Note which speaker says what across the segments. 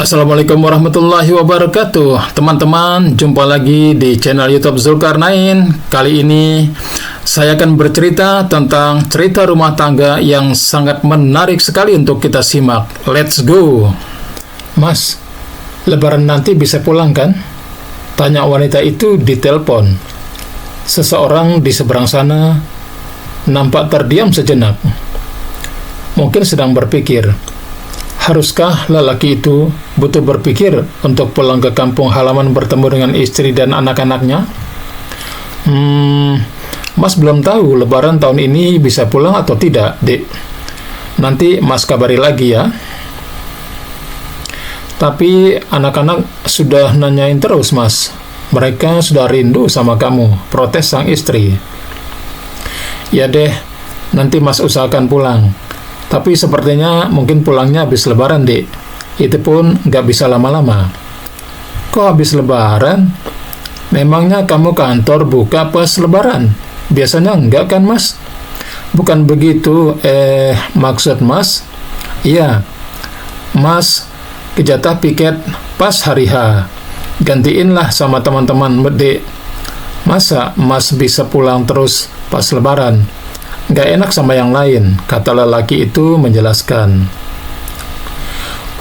Speaker 1: Assalamualaikum warahmatullahi wabarakatuh. Teman-teman, jumpa lagi di channel YouTube Zulkarnain. Kali ini saya akan bercerita tentang cerita rumah tangga yang sangat menarik sekali untuk kita simak. Let's go. Mas, lebaran nanti bisa pulang kan? Tanya wanita itu di telepon. Seseorang di seberang sana nampak terdiam sejenak. Mungkin sedang berpikir, haruskah lelaki itu butuh berpikir untuk pulang ke kampung halaman bertemu dengan istri dan anak-anaknya? Mas belum tahu lebaran tahun ini bisa pulang atau tidak, Dek. Nanti Mas kabari lagi ya. Tapi anak-anak sudah nanyain terus, Mas. Mereka sudah rindu sama kamu, protes sang istri. Ya deh, nanti Mas usahakan pulang. Tapi sepertinya mungkin pulangnya habis lebaran, Dek. Itu pun nggak bisa lama-lama. Kok habis lebaran? Memangnya kamu kantor buka pas lebaran? Biasanya enggak kan, Mas? Bukan begitu, maksud Mas? Iya, Mas kejatah piket pas hari H. Gantiinlah sama teman-teman, Dek. Masa Mas bisa pulang terus pas lebaran? Gak enak sama yang lain, kata lelaki itu menjelaskan.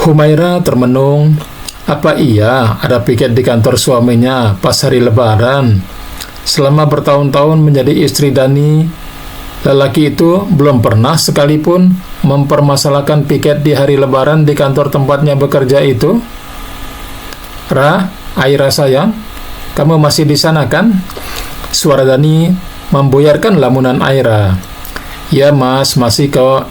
Speaker 1: Humaira termenung. Apa iya ada piket di kantor suaminya pas hari lebaran? Selama bertahun-tahun menjadi istri Dani, lelaki itu belum pernah sekalipun mempermasalahkan piket di hari lebaran di kantor tempatnya bekerja itu. Aira sayang, kamu masih di sana kan? Suara Dani membuyarkan lamunan Aira. Ya Mas, masih kok.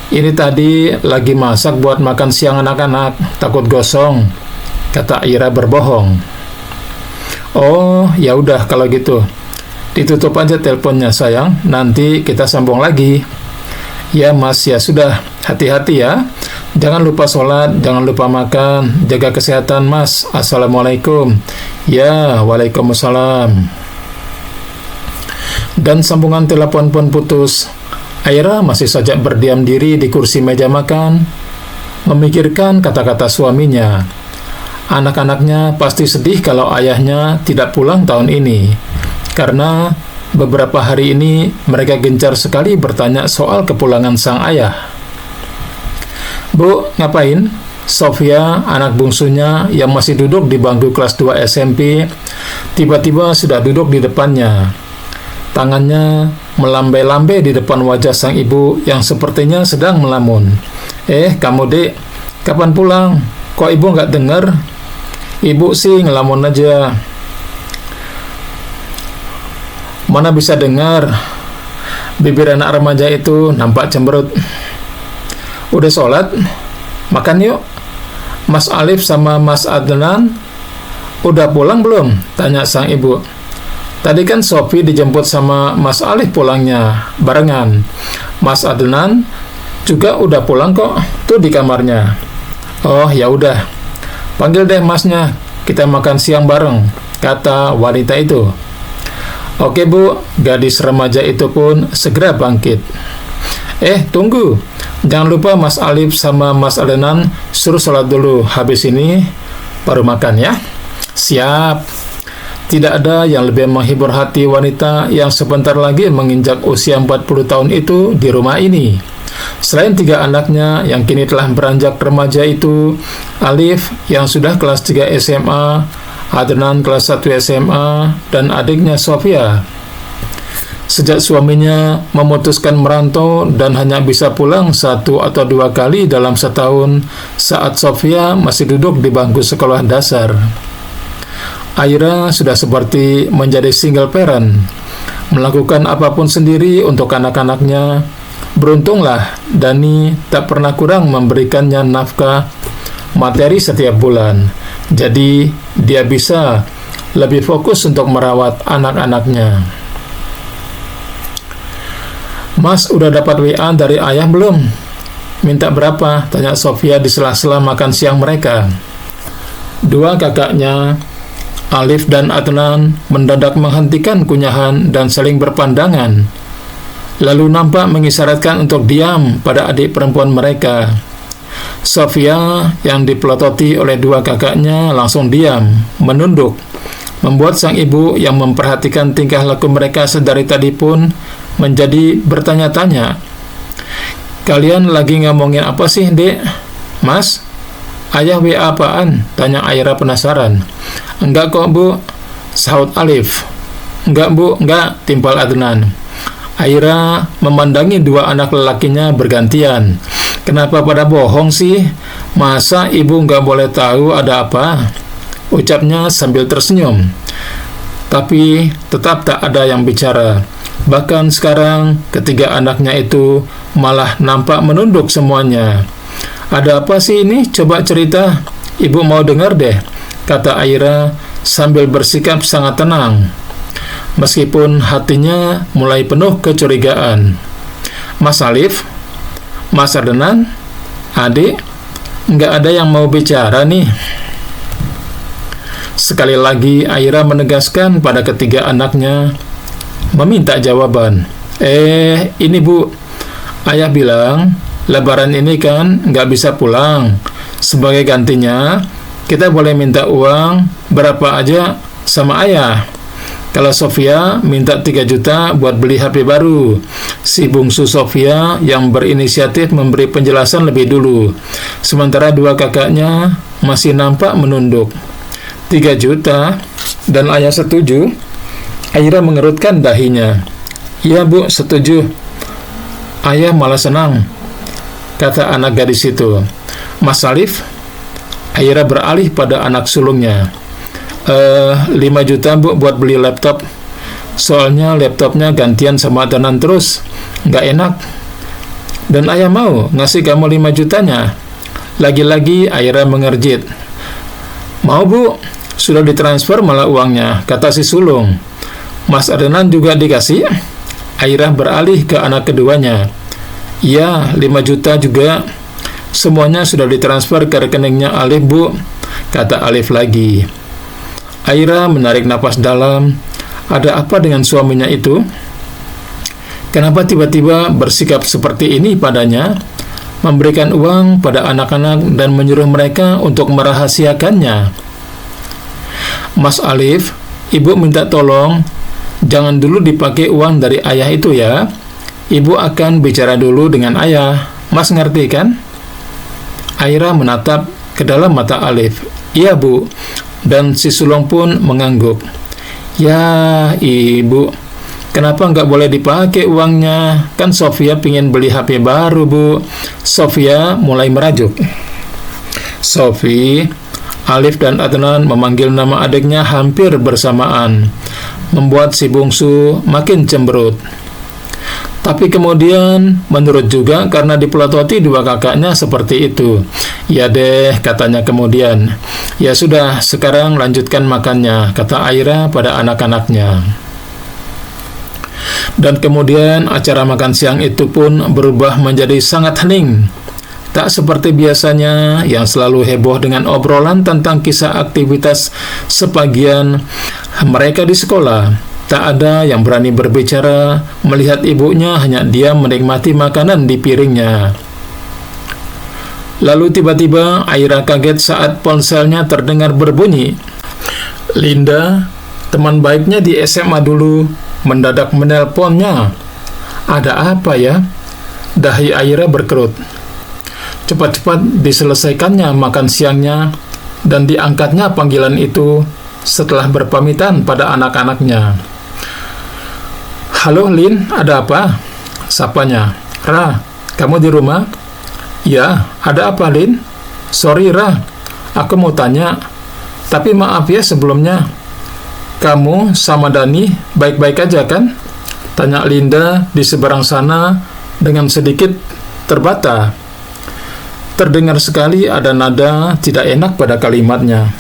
Speaker 1: Ini tadi lagi masak buat makan siang anak-anak, takut gosong, kata Aira berbohong. Oh, ya udah kalau gitu. Ditutup aja teleponnya sayang, nanti kita sambung lagi. Ya Mas, ya sudah, hati-hati ya. Jangan lupa sholat, jangan lupa makan, jaga kesehatan Mas. Assalamualaikum. Ya, waalaikumsalam. Dan sambungan telepon pun putus. Aira masih saja berdiam diri di kursi meja makan, memikirkan kata-kata suaminya. Anak-anaknya pasti sedih kalau ayahnya tidak pulang tahun ini, karena beberapa hari ini mereka gencar sekali bertanya soal kepulangan sang ayah. Bu, ngapain? Sofia, anak bungsunya yang masih duduk di bangku kelas 2 SMP, tiba-tiba sudah duduk di depannya. Tangannya melambai-lambai di depan wajah sang ibu yang sepertinya sedang melamun. Kamu Dek, kapan pulang? Kok ibu nggak dengar? Ibu sih ngelamun aja. Mana bisa dengar? Bibir anak remaja itu nampak cemberut. Udah sholat? Makan yuk. Mas Alif sama Mas Adnan udah pulang belum? Tanya sang ibu. Tadi kan Sofi dijemput sama Mas Alif pulangnya barengan. Mas Adnan juga udah pulang kok, tuh di kamarnya. Oh, ya udah. Panggil deh Masnya, kita makan siang bareng, kata wanita itu. Oke Bu, gadis remaja itu pun segera bangkit. Tunggu. Jangan lupa Mas Alif sama Mas Adnan suruh sholat dulu, habis ini baru makan ya. Siap. Tidak ada yang lebih menghibur hati wanita yang sebentar lagi menginjak usia 40 tahun itu di rumah ini. Selain 3 anaknya yang kini telah beranjak remaja itu, Alif yang sudah kelas 3 SMA, Adnan kelas 1 SMA, dan adiknya Sofia. Sejak suaminya memutuskan merantau dan hanya bisa pulang 1 atau 2 kali dalam setahun saat Sofia masih duduk di bangku sekolah dasar. Aira sudah seperti menjadi single parent, melakukan apapun sendiri untuk anak-anaknya. Beruntunglah Dani tak pernah kurang memberikannya nafkah materi setiap bulan, jadi dia bisa lebih fokus untuk merawat anak-anaknya. Mas udah dapat WA dari ayah belum? Minta berapa? Tanya Sofia di sela-sela makan siang mereka. 2 kakaknya Alif dan Adnan mendadak menghentikan kunyahan dan saling berpandangan. lalu nampak mengisyaratkan untuk diam pada adik perempuan mereka. Sofia yang dipelototi oleh dua kakaknya langsung diam, menunduk, membuat sang ibu yang memperhatikan tingkah laku mereka sedari tadi pun menjadi bertanya-tanya. "Kalian lagi ngomongin apa sih, Dek?" "Mas, ayah WA apaan?" tanya Aira penasaran. "Enggak kok, Bu," sahut Alif. "Enggak, Bu, enggak," timpal Adnan. Aira memandangi dua anak lelakinya bergantian. "Kenapa pada bohong sih? Masa ibu nggak boleh tahu ada apa?" ucapnya sambil tersenyum. Tapi tetap tak ada yang bicara. Bahkan sekarang ketiga anaknya itu malah nampak menunduk semuanya. "Ada apa sih ini? Coba cerita. Ibu mau dengar deh," kata Aira sambil bersikap sangat tenang, meskipun hatinya mulai penuh kecurigaan. "Mas Alif, Mas Adnan, Adik, nggak ada yang mau bicara nih." Sekali lagi Aira menegaskan pada ketiga anaknya, meminta jawaban. Ini Bu, ayah bilang Lebaran ini kan nggak bisa pulang. Sebagai gantinya, kita boleh minta uang berapa aja sama ayah. Kalau Sofia minta 3 juta buat beli HP baru. Si bungsu Sofia yang berinisiatif memberi penjelasan lebih dulu. Sementara dua kakaknya masih nampak menunduk. 3 juta dan ayah setuju? Aira mengerutkan dahinya. "Iya Bu, setuju." "Ayah malah senang," kata anak gadis itu. "Mas Alif?" Aira beralih pada anak sulungnya. 5 juta Bu buat beli laptop. Soalnya laptopnya gantian sama Adnan terus, nggak enak. Dan ayah mau ngasih kamu 5 jutanya. Lagi-lagi Aira mengerjit. "Mau Bu, sudah ditransfer malah uangnya," kata si sulung. "Mas Adnan juga dikasih?" Aira beralih ke anak keduanya. "Iya, 5 juta juga. Semuanya sudah ditransfer ke rekeningnya Alif Bu," kata Alif lagi. Aira menarik napas dalam. Ada apa dengan suaminya itu? Kenapa tiba-tiba bersikap seperti ini padanya? Memberikan uang pada anak-anak dan menyuruh mereka untuk merahasiakannya. "Mas Alif, Ibu minta tolong jangan dulu dipakai uang dari ayah itu ya. Ibu akan bicara dulu dengan ayah. Mas ngerti kan?" Aira menatap ke dalam mata Alif. "Iya Bu." Dan si sulung pun mengangguk. "Ya Ibu, kenapa nggak boleh dipakai uangnya? Kan Sofia pingin beli HP baru Bu." Sofia mulai merajuk. "Sofi." Alif dan Adnan memanggil nama adiknya hampir bersamaan, membuat si bungsu makin cemberut. Tapi kemudian menurut juga karena dipelototi dua kakaknya seperti itu. "Ya deh," katanya kemudian. "Ya sudah, sekarang lanjutkan makannya," kata Aira pada anak-anaknya. Dan kemudian acara makan siang itu pun berubah menjadi sangat hening. Tak seperti biasanya yang selalu heboh dengan obrolan tentang kisah aktivitas sebagian mereka di sekolah. Tak ada yang berani berbicara melihat ibunya hanya diam menikmati makanan di piringnya. Lalu tiba-tiba Aira kaget saat ponselnya terdengar berbunyi. Linda, teman baiknya di SMA dulu, mendadak menelponnya. Ada apa ya? Dahi Aira berkerut. Cepat-cepat diselesaikannya makan siangnya dan diangkatnya panggilan itu setelah berpamitan pada anak-anaknya. "Halo Lin, ada apa?" sapanya. "Ra, kamu di rumah?" "Ya, ada apa Lin?" "Sorry Ra, aku mau tanya. Tapi maaf ya sebelumnya. Kamu sama Dani baik-baik aja kan?" tanya Linda di seberang sana dengan sedikit terbata. Terdengar sekali ada nada tidak enak pada kalimatnya.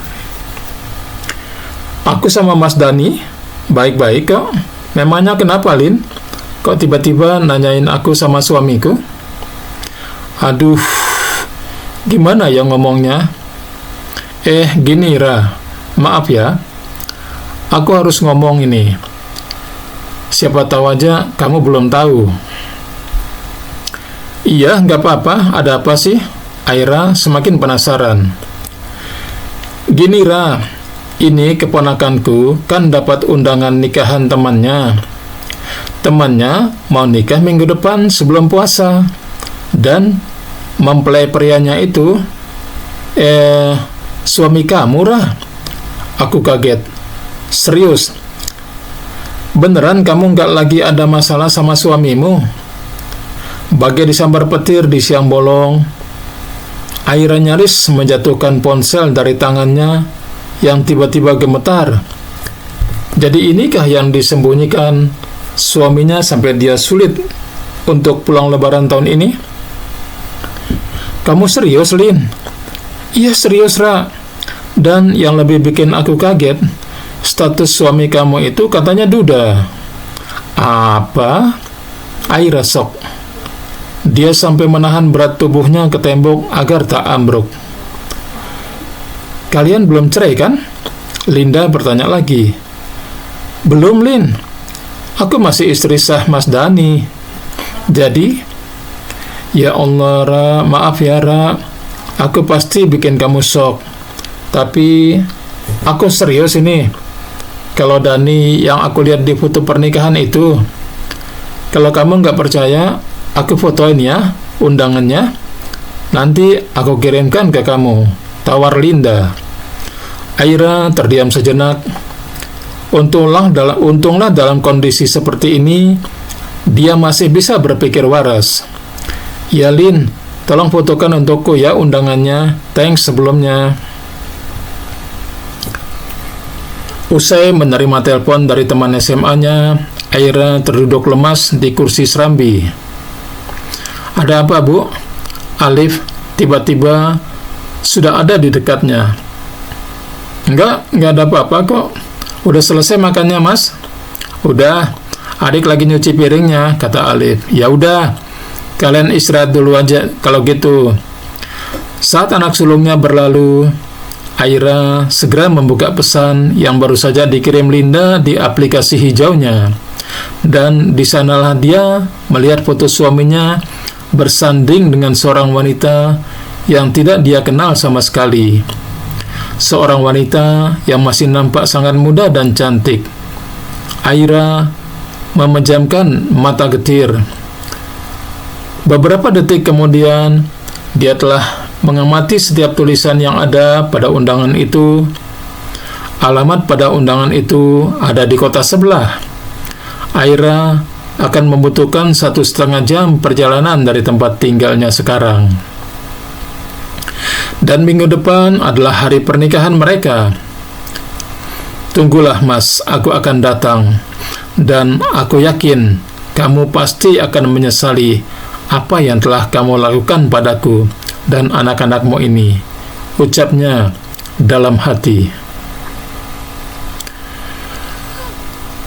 Speaker 1: "Aku sama Mas Dani baik-baik kok. Memangnya kenapa, Lin? Kok tiba-tiba nanyain aku sama suamiku?" "Aduh, gimana ya ngomongnya? Gini Ra, maaf ya. Aku harus ngomong ini. Siapa tahu aja kamu belum tahu." "Iya, nggak apa-apa. Ada apa sih?" Aira semakin penasaran. Gini Ra, ini keponakanku kan dapat undangan nikahan temannya. Temannya mau nikah minggu depan sebelum puasa. Dan mempelai prianya itu suami kamu, Ra. Aku kaget. Serius? Beneran kamu nggak lagi ada masalah sama suamimu? Bagai disambar petir di siang bolong, Aira nyaris menjatuhkan ponsel dari tangannya yang tiba-tiba gemetar. Jadi inikah yang disembunyikan suaminya sampai dia sulit untuk pulang lebaran tahun ini? Kamu serius, Lin? Iya serius, Ra. Dan yang lebih bikin aku kaget, status suami kamu itu katanya duda. Apa? Aira sok. Dia sampai menahan berat tubuhnya ke tembok agar tak ambruk. Kalian belum cerai kan? Linda bertanya lagi. Belum, Lin. Aku masih istri sah Mas Dani. Jadi, ya Allah, Ra, maaf ya, Ra. Aku pasti bikin kamu shock. Tapi, aku serius ini. Kalau Dani yang aku lihat di foto pernikahan itu, kalau kamu nggak percaya, aku fotoin ya undangannya. Nanti aku kirimkan ke kamu. Tawar Linda. Aira terdiam sejenak. Untunglah dalam kondisi seperti ini, dia masih bisa berpikir waras. Ya Lin, tolong fotokan untukku ya undangannya. Thanks sebelumnya. Usai menerima telepon dari teman SMA-nya, Aira terduduk lemas di kursi serambi. Ada apa, Bu? Alif tiba-tiba sudah ada di dekatnya. Enggak ada apa-apa kok. Udah selesai makannya, Mas? Udah, adik lagi nyuci piringnya, kata Alif. Ya udah, kalian istirahat dulu aja kalau gitu. Saat anak sulungnya berlalu, Aira segera membuka pesan yang baru saja dikirim Linda di aplikasi hijaunya. Dan di sanalah dia melihat foto suaminya bersanding dengan seorang wanita yang tidak dia kenal sama sekali. Seorang wanita yang masih nampak sangat muda dan cantik. Aira memejamkan mata getir. Beberapa detik kemudian, dia telah mengamati setiap tulisan yang ada pada undangan itu. Alamat pada undangan itu ada di kota sebelah. Aira akan membutuhkan 1,5 jam perjalanan dari tempat tinggalnya sekarang. Dan minggu depan adalah hari pernikahan mereka. Tunggulah, Mas, aku akan datang. Dan aku yakin kamu pasti akan menyesali apa yang telah kamu lakukan padaku dan anak-anakmu ini, ucapnya dalam hati.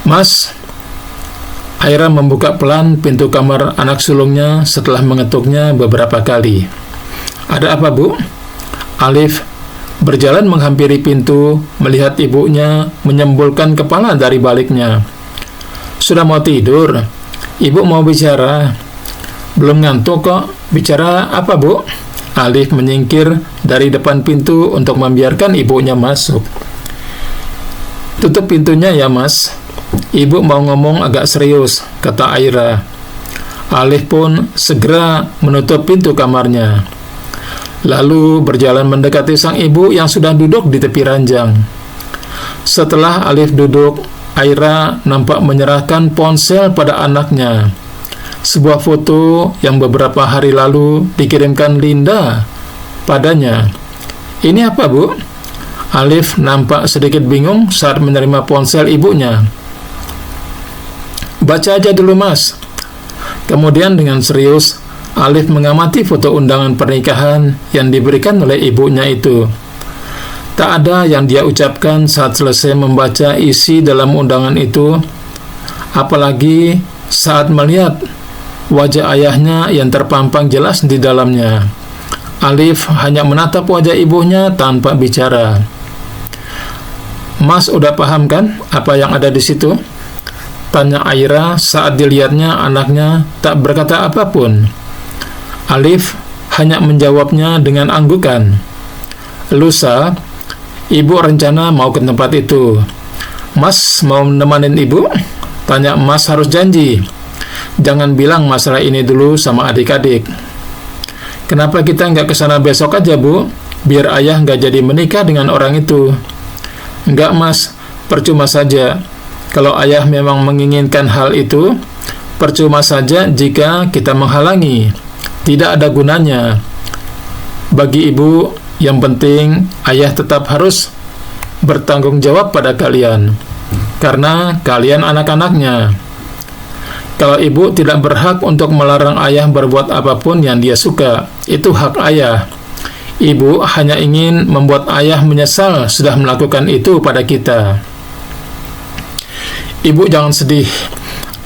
Speaker 1: Mas, Aira membuka pelan pintu kamar anak sulungnya setelah mengetuknya beberapa kali. Ada apa, Bu? Alif berjalan menghampiri pintu, melihat ibunya menyembulkan kepala dari baliknya. Sudah mau tidur? Ibu mau bicara. Belum ngantuk kok. Bicara apa, Bu? Alif menyingkir dari depan pintu untuk membiarkan ibunya masuk. Tutup pintunya ya, Mas. Ibu mau ngomong agak serius, kata Aira. Alif pun segera menutup pintu kamarnya. Lalu berjalan mendekati sang ibu yang sudah duduk di tepi ranjang. Setelah Alif duduk, Aira nampak menyerahkan ponsel pada anaknya. Sebuah foto yang beberapa hari lalu dikirimkan Linda padanya. Ini apa, Bu? Alif nampak sedikit bingung saat menerima ponsel ibunya. Baca aja dulu, Mas. Kemudian dengan serius, Alif mengamati foto undangan pernikahan yang diberikan oleh ibunya itu. Tak ada yang dia ucapkan saat selesai membaca isi dalam undangan itu, apalagi saat melihat wajah ayahnya yang terpampang jelas di dalamnya. Alif hanya menatap wajah ibunya tanpa bicara. Mas udah paham kan apa yang ada di situ? Tanya Aira saat dilihatnya anaknya tak berkata apapun. Alif hanya menjawabnya dengan anggukan. Lusa, ibu rencana mau ke tempat itu. Mas mau nemanin ibu? Tanya Mas harus janji. Jangan bilang masalah ini dulu sama adik-adik. Kenapa kita nggak ke sana besok aja, Bu? Biar ayah nggak jadi menikah dengan orang itu. Nggak, Mas. Percuma saja. Kalau ayah memang menginginkan hal itu, percuma saja jika kita menghalangi. Tidak ada gunanya. Bagi ibu, yang penting ayah tetap harus bertanggung jawab pada kalian, karena kalian anak-anaknya. Kalau ibu tidak berhak untuk melarang ayah berbuat apapun yang dia suka, itu hak ayah. Ibu hanya ingin membuat ayah menyesal sudah melakukan itu pada kita. Ibu jangan sedih.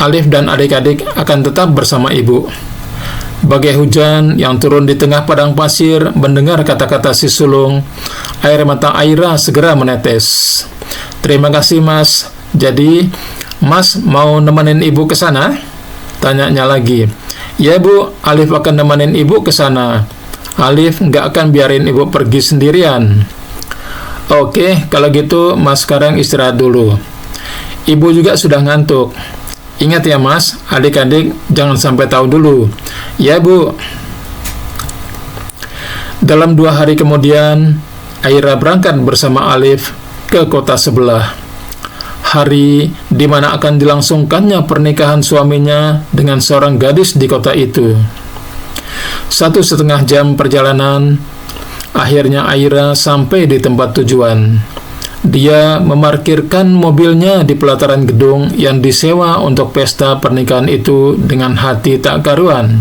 Speaker 1: Alif dan adik-adik akan tetap bersama ibu. Bagai hujan yang turun di tengah padang pasir, mendengar kata-kata si sulung, air mata Aira segera menetes. Terima kasih, Mas. Jadi, Mas mau nemenin ibu ke sana? Tanyanya lagi. Ya, Bu, Alif akan nemenin ibu ke sana. Alif nggak akan biarin ibu pergi sendirian. Oke, kalau gitu Mas sekarang istirahat dulu. Ibu juga sudah ngantuk. Ingat ya, Mas, adik-adik jangan sampai tahu dulu. Ya, Bu. Dalam 2 hari kemudian, Aira berangkat bersama Alif ke kota sebelah. Hari di mana akan dilangsungkannya pernikahan suaminya dengan seorang gadis di kota itu. 1,5 jam perjalanan, akhirnya Aira sampai di tempat tujuan. Dia memarkirkan mobilnya di pelataran gedung yang disewa untuk pesta pernikahan itu dengan hati tak karuan.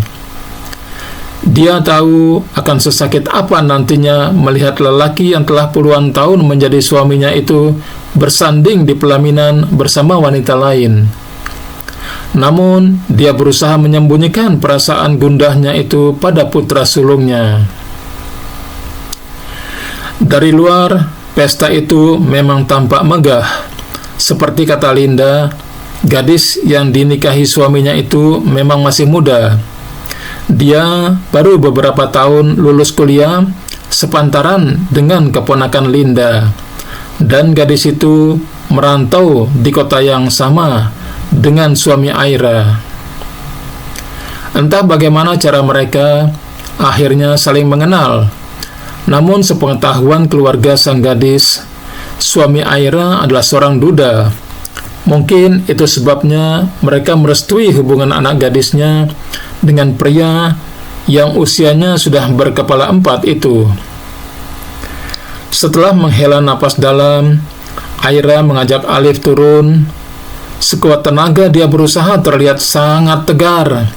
Speaker 1: Dia tahu akan sesakit apa nantinya melihat lelaki yang telah puluhan tahun menjadi suaminya itu bersanding di pelaminan bersama wanita lain. Namun, dia berusaha menyembunyikan perasaan gundahnya itu pada putra sulungnya. Dari luar, pesta itu memang tampak megah. Seperti kata Linda, gadis yang dinikahi suaminya itu memang masih muda. Dia baru beberapa tahun lulus kuliah, sepantaran dengan keponakan Linda. Dan gadis itu merantau di kota yang sama dengan suami Aira. Entah bagaimana cara mereka akhirnya saling mengenal. Namun sepengetahuan keluarga sang gadis, suami Aira adalah seorang duda. Mungkin itu sebabnya mereka merestui hubungan anak gadisnya dengan pria yang usianya sudah berkepala 4 itu. Setelah menghela napas dalam, Aira mengajak Alif turun. Sekuat tenaga dia berusaha terlihat sangat tegar.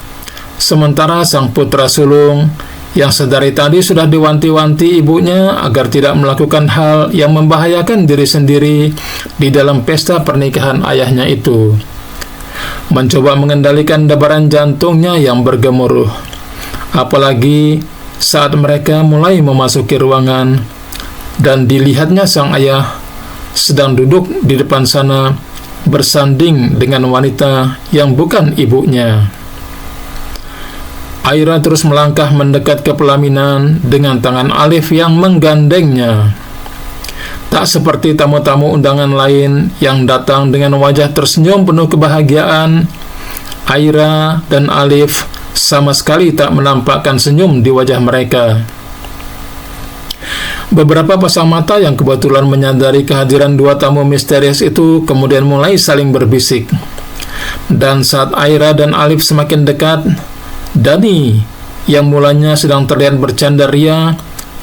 Speaker 1: Sementara sang putra sulung yang sedari tadi sudah diwanti-wanti ibunya agar tidak melakukan hal yang membahayakan diri sendiri di dalam pesta pernikahan ayahnya itu, mencoba mengendalikan debaran jantungnya yang bergemuruh. Apalagi saat mereka mulai memasuki ruangan dan dilihatnya sang ayah sedang duduk di depan sana bersanding dengan wanita yang bukan ibunya. Aira terus melangkah mendekat ke pelaminan dengan tangan Alif yang menggandengnya. Tak seperti tamu-tamu undangan lain yang datang dengan wajah tersenyum penuh kebahagiaan, Aira dan Alif sama sekali tak menampakkan senyum di wajah mereka. Beberapa pasang mata yang kebetulan menyadari kehadiran 2 tamu misterius itu kemudian mulai saling berbisik. Dan saat Aira dan Alif semakin dekat, Dani, yang mulanya sedang terlihat bercanda ria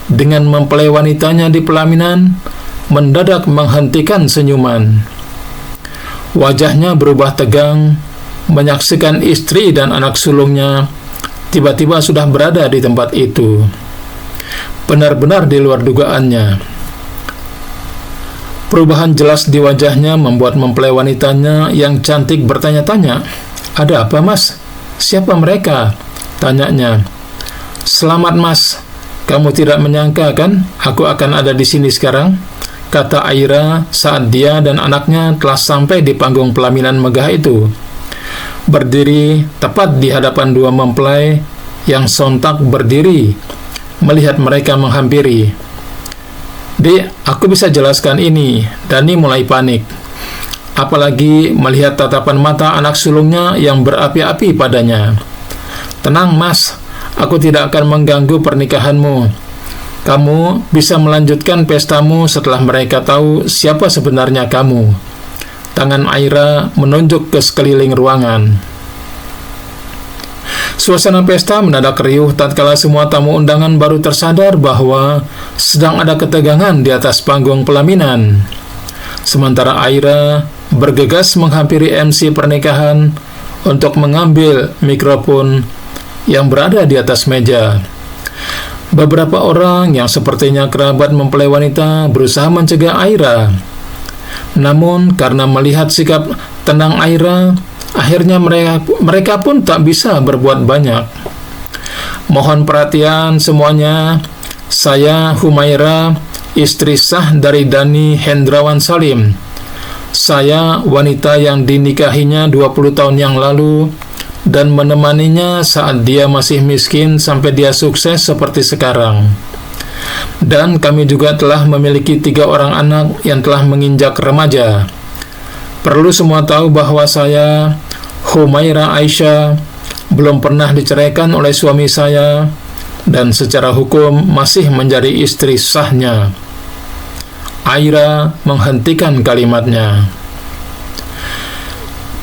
Speaker 1: dengan mempelai wanitanya di pelaminan, mendadak menghentikan senyuman. Wajahnya berubah tegang, menyaksikan istri dan anak sulungnya tiba-tiba sudah berada di tempat itu. Benar-benar di luar dugaannya. Perubahan jelas di wajahnya membuat mempelai wanitanya yang cantik bertanya-tanya, "Ada apa, Mas? Siapa mereka?" tanyanya. "Selamat, Mas. Kamu tidak menyangka kan aku akan ada di sini sekarang?" kata Aira saat dia dan anaknya telah sampai di panggung pelaminan megah itu. Berdiri tepat di hadapan 2 mempelai yang sontak berdiri melihat mereka menghampiri. "Dek, aku bisa jelaskan ini." Dani mulai panik, apalagi melihat tatapan mata anak sulungnya yang berapi-api padanya. "Tenang, Mas, aku tidak akan mengganggu pernikahanmu. Kamu bisa melanjutkan pestamu setelah mereka tahu siapa sebenarnya kamu." Tangan Aira menunjuk ke sekeliling ruangan. Suasana pesta mendadak riuh tatkala semua tamu undangan baru tersadar bahwa sedang ada ketegangan di atas panggung pelaminan. Sementara Aira bergegas menghampiri MC pernikahan untuk mengambil mikrofon yang berada di atas meja. Beberapa orang yang sepertinya kerabat mempelai wanita berusaha mencegah Aira. Namun karena melihat sikap tenang Aira, akhirnya mereka pun tak bisa berbuat banyak. "Mohon perhatian semuanya. Saya Humaira, istri sah dari Dani Hendrawan Salim. Saya wanita yang dinikahinya 20 tahun yang lalu dan menemaninya saat dia masih miskin sampai dia sukses seperti sekarang. Dan kami juga telah memiliki 3 orang anak yang telah menginjak remaja. Perlu semua tahu bahwa saya, Humaira Aisyah, belum pernah diceraikan oleh suami saya dan secara hukum masih menjadi istri sahnya." Aira menghentikan kalimatnya.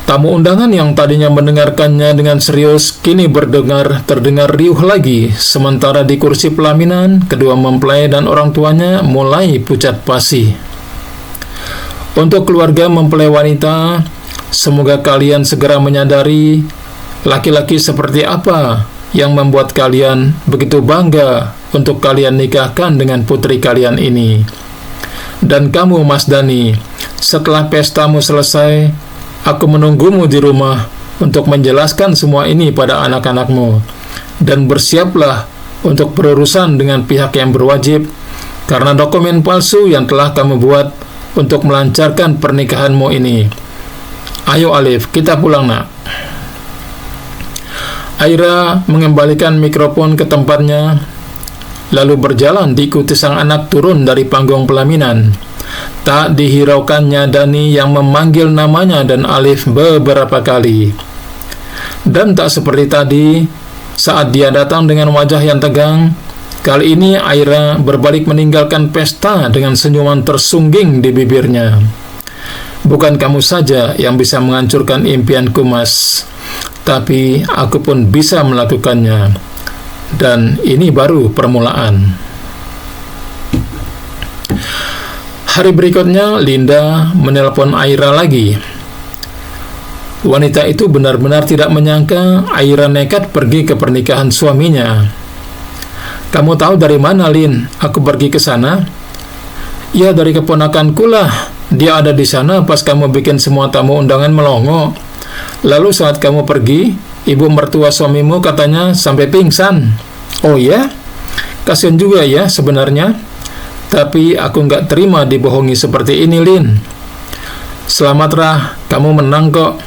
Speaker 1: Tamu undangan yang tadinya mendengarkannya dengan serius kini terdengar riuh lagi, sementara di kursi pelaminan kedua mempelai dan orang tuanya mulai pucat pasi. "Untuk keluarga mempelai wanita, semoga kalian segera menyadari laki-laki seperti apa yang membuat kalian begitu bangga untuk kalian nikahkan dengan putri kalian ini. Dan kamu, Mas Dani, setelah pestamu selesai, aku menunggumu di rumah untuk menjelaskan semua ini pada anak-anakmu. Dan bersiaplah untuk berurusan dengan pihak yang berwajib, karena dokumen palsu yang telah kamu buat untuk melancarkan pernikahanmu ini. Ayo Alif, kita pulang nak." Aira mengembalikan mikrofon ke tempatnya, lalu berjalan diikuti sang anak turun dari panggung pelaminan. Tak dihiraukannya Dani yang memanggil namanya dan Alif beberapa kali. Dan tak seperti tadi, saat dia datang dengan wajah yang tegang, kali ini Aira berbalik meninggalkan pesta dengan senyuman tersungging di bibirnya. "Bukan kamu saja yang bisa menghancurkan impianku, Mas, tapi aku pun bisa melakukannya. Dan ini baru permulaan." Hari berikutnya, Linda menelpon Aira lagi. Wanita itu benar-benar tidak menyangka Aira nekat pergi ke pernikahan suaminya. "Kamu tahu dari mana, Lin? Aku pergi ke sana?" "Ya, dari keponakanku lah. Dia ada di sana pas kamu bikin semua tamu undangan melongo. Lalu saat kamu pergi, ibu mertua suamimu katanya sampai pingsan." "Oh ya? Kasian juga ya sebenarnya. Tapi aku nggak terima dibohongi seperti ini, Lin." "Selamat Rah, kamu menang kok."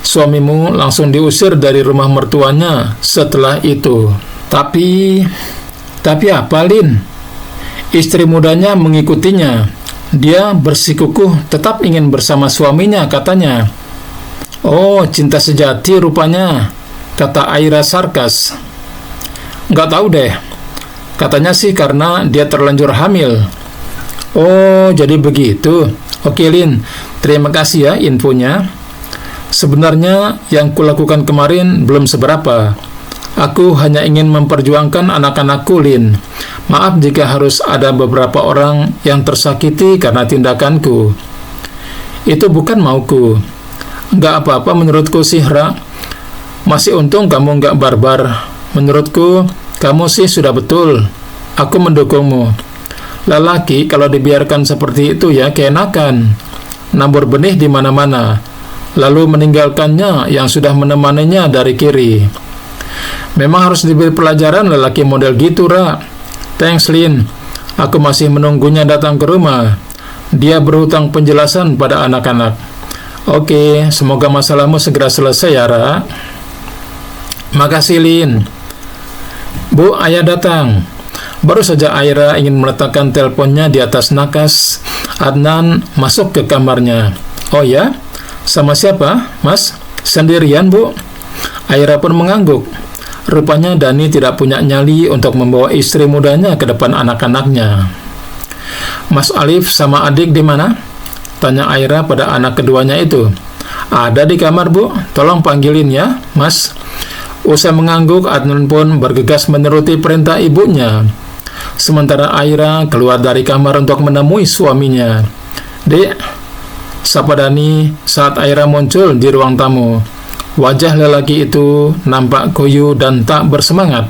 Speaker 1: Suamimu langsung diusir dari rumah mertuanya setelah itu. Tapi apa, Lin? Istri mudanya mengikutinya. Dia bersikukuh tetap ingin bersama suaminya katanya. "Oh, cinta sejati rupanya," kata Aira sarkas. "Nggak tahu deh. Katanya sih karena dia terlanjur hamil." "Oh, jadi begitu. Oke, Lin. Terima kasih ya infonya. Sebenarnya yang kulakukan kemarin belum seberapa. Aku hanya ingin memperjuangkan anak-anakku, Lin. Maaf jika harus ada beberapa orang yang tersakiti karena tindakanku. Itu bukan mauku. Nggak apa-apa menurutku sih, Ra. Masih untung kamu nggak barbar. Menurutku, kamu sih sudah betul. Aku mendukungmu. Lelaki kalau dibiarkan seperti itu ya keenakan. Nabur benih di mana-mana, lalu meninggalkannya yang sudah menemaninya dari kiri. Memang harus diberi pelajaran lelaki model gitu, Ra. Thanks, Lin. Aku masih menunggunya datang ke rumah. Dia berhutang penjelasan pada anak-anak. Oke, semoga masalahmu segera selesai ya, Ra. Makasih, Lin. Bu, ayah datang. Baru saja Aira ingin meletakkan teleponnya di atas nakas, Adnan masuk ke kamarnya. "Oh ya? Sama siapa, Mas?" "Sendirian, Bu." Aira pun mengangguk. Rupanya Dani tidak punya nyali untuk membawa istri mudanya ke depan anak-anaknya. "Mas Alif sama adik di mana?" tanya Aira pada anak keduanya itu. "Ada di kamar, Bu. Tolong panggilin ya, Mas." Usai mengangguk, Adnan pun bergegas menuruti perintah ibunya. Sementara Aira keluar dari kamar untuk menemui suaminya. "Dek," sapa Dani saat Aira muncul di ruang tamu. Wajah lelaki itu nampak koyu dan tak bersemangat.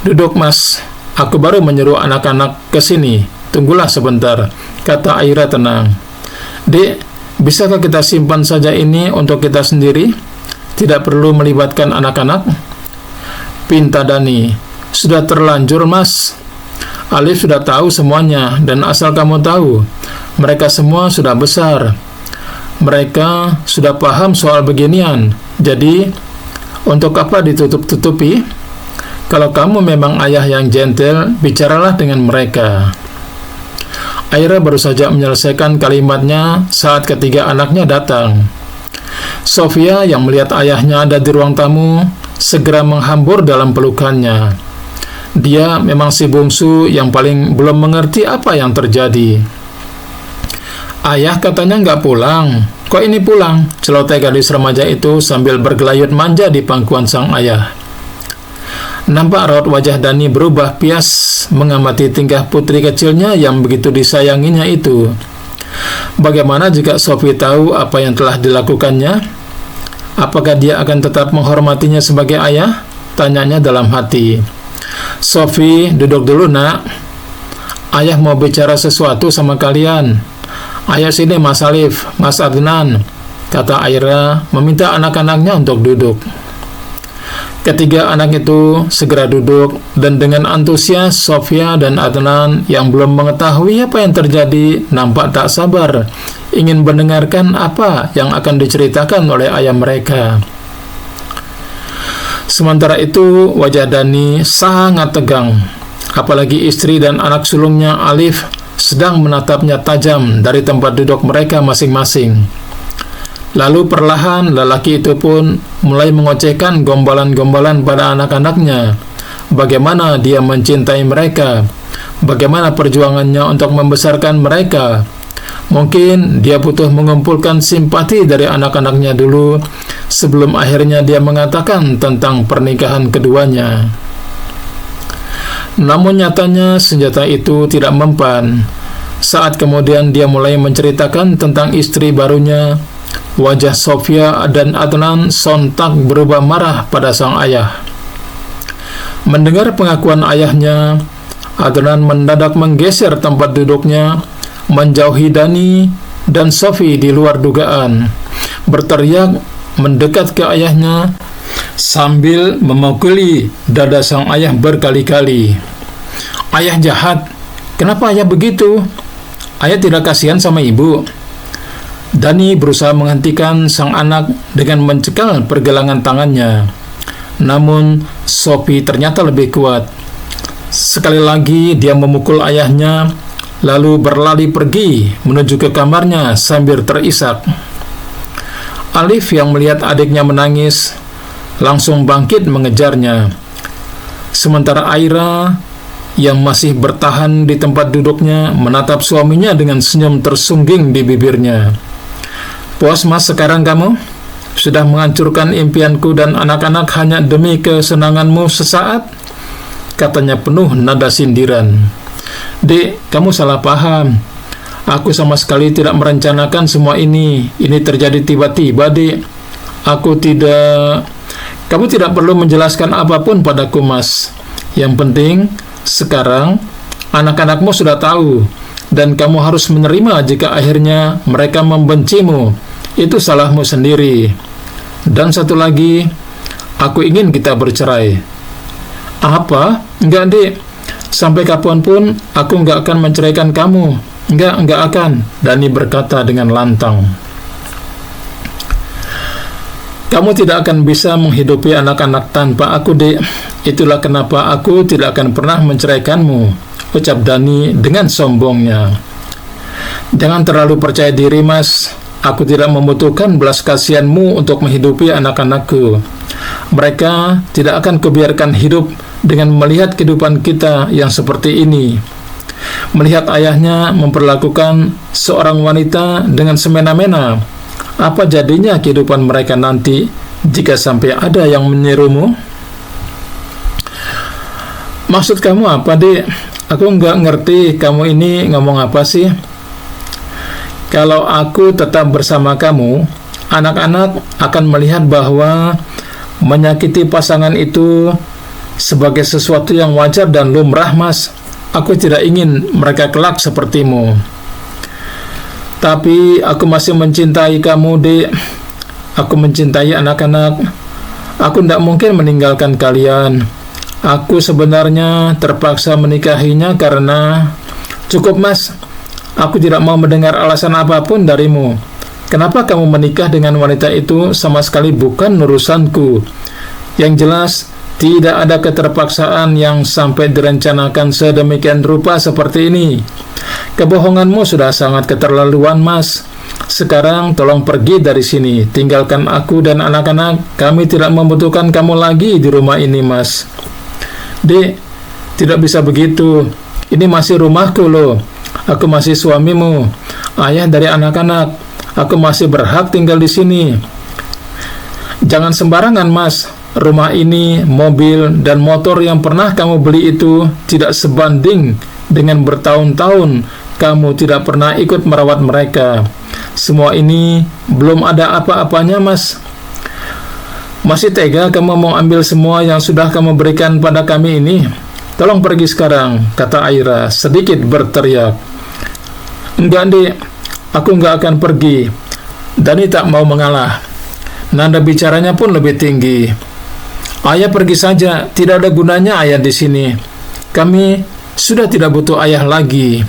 Speaker 1: "Duduk, Mas. Aku baru menyuruh anak-anak ke sini. Tunggulah sebentar," kata Aira tenang. "Dek, bisakah kita simpan saja ini untuk kita sendiri? Tidak perlu melibatkan anak-anak?" pinta Dani. "Sudah terlanjur, Mas. Alif sudah tahu semuanya, dan asal kamu tahu, mereka semua sudah besar. Mereka sudah paham soal beginian. Jadi, untuk apa ditutup-tutupi? Kalau kamu memang ayah yang gentle, bicaralah dengan mereka." Aira baru saja menyelesaikan kalimatnya saat ketiga anaknya datang. Sofia yang melihat ayahnya ada di ruang tamu segera menghambur dalam pelukannya. Dia memang si bungsu yang paling belum mengerti apa yang terjadi. "Ayah katanya nggak pulang. Kok ini pulang?" celoteh gadis remaja itu sambil bergelayut manja di pangkuan sang ayah. Nampak raut wajah Dani berubah pias mengamati tingkah putri kecilnya yang begitu disayanginya itu. Bagaimana jika Sophie tahu apa yang telah dilakukannya? Apakah dia akan tetap menghormatinya sebagai ayah? Tanyanya dalam hati. "Sophie, duduk dulu, Nak. Ayah mau bicara sesuatu sama kalian." "Ayo sini, Mas Alif, Mas Adnan," kata Aira meminta anak-anaknya untuk duduk. Ketiga anak itu segera duduk, dan dengan antusias Sofia dan Adnan yang belum mengetahui apa yang terjadi nampak tak sabar ingin mendengarkan apa yang akan diceritakan oleh ayah mereka. Sementara itu wajah Dani sangat tegang, apalagi istri dan anak sulungnya Alif sedang menatapnya tajam dari tempat duduk mereka masing-masing. Lalu perlahan lelaki itu pun mulai mengocehkan gombalan-gombalan pada anak-anaknya. Bagaimana dia mencintai mereka, bagaimana perjuangannya untuk membesarkan mereka. Mungkin dia butuh mengumpulkan simpati dari anak-anaknya dulu sebelum akhirnya dia mengatakan tentang pernikahan keduanya. Namun nyatanya senjata itu tidak mempan. Saat kemudian dia mulai menceritakan tentang istri barunya, wajah Sofia dan Adnan sontak berubah marah pada sang ayah. Mendengar pengakuan ayahnya, Adnan mendadak menggeser tempat duduknya, menjauhi Dani dan Sophie di luar dugaan, berteriak mendekat ke ayahnya sambil memukuli dada sang ayah berkali-kali. "Ayah jahat, kenapa ayah begitu? Ayah tidak kasihan sama ibu?" Dani berusaha menghentikan sang anak dengan mencekal pergelangan tangannya. Namun Sophie ternyata lebih kuat. Sekali lagi dia memukul ayahnya, lalu berlari pergi menuju ke kamarnya sambil terisak. Alif yang melihat adiknya menangis langsung bangkit mengejarnya. Sementara Aira yang masih bertahan di tempat duduknya menatap suaminya dengan senyum tersungging di bibirnya. "Puas, Mas, sekarang kamu? Sudah menghancurkan impianku dan anak-anak hanya demi kesenanganmu sesaat?" katanya penuh nada sindiran. "Dek, kamu salah paham. Aku sama sekali tidak merencanakan semua ini. Ini terjadi tiba-tiba, Dek. Kamu tidak perlu menjelaskan apapun padaku, Mas. Yang penting, sekarang anak-anakmu sudah tahu, dan kamu harus menerima jika akhirnya mereka membencimu. Itu salahmu sendiri. Dan satu lagi, aku ingin kita bercerai." "Apa? Enggak, Dek. Sampai kapanpun aku enggak akan menceraikan kamu. Enggak akan," Dani berkata dengan lantang. Kamu tidak akan bisa menghidupi anak-anak tanpa aku, Dek. Itulah kenapa aku tidak akan pernah menceraikanmu, ucap Dani dengan sombongnya. Jangan terlalu percaya diri, Mas. Aku tidak membutuhkan belas kasihanmu untuk menghidupi anak-anakku. Mereka tidak akan kubiarkan hidup dengan melihat kehidupan kita yang seperti ini. Melihat ayahnya memperlakukan seorang wanita dengan semena-mena. Apa jadinya kehidupan mereka nanti jika sampai ada yang menirumu? Maksud kamu apa, Dek? Aku nggak ngerti kamu ini ngomong apa sih. Kalau aku tetap bersama kamu, anak-anak akan melihat bahwa menyakiti pasangan itu sebagai sesuatu yang wajar dan lumrah, Mas. Aku tidak ingin mereka kelak sepertimu. Tapi aku masih mencintai kamu, Dek. Aku mencintai anak-anak. Aku tidak mungkin meninggalkan kalian. Aku sebenarnya terpaksa menikahinya karena... Cukup, Mas. Aku tidak mau mendengar alasan apapun darimu. Kenapa kamu menikah dengan wanita itu sama sekali bukan urusanku. Yang jelas, tidak ada keterpaksaan yang sampai direncanakan sedemikian rupa seperti ini. Kebohonganmu sudah sangat keterlaluan, Mas. Sekarang tolong pergi dari sini. Tinggalkan aku dan anak-anak. Kami tidak membutuhkan kamu lagi di rumah ini, Mas. Dek, tidak bisa begitu. Ini masih rumahku loh. Aku masih suamimu, ayah dari anak-anak. Aku masih berhak tinggal di sini. Jangan sembarangan, Mas. Rumah ini, mobil, dan motor yang pernah kamu beli itu tidak sebanding dengan bertahun-tahun kamu tidak pernah ikut merawat mereka. Semua ini belum ada apa-apanya, Mas. Masih tega kamu mau ambil semua yang sudah kamu berikan pada kami ini? Tolong pergi sekarang, kata Aira sedikit berteriak. Enggak, Dek. Aku enggak akan pergi. Dani tak mau mengalah. Nada bicaranya pun lebih tinggi. Ayah pergi saja. Tidak ada gunanya ayah di sini. Kami sudah tidak butuh ayah lagi.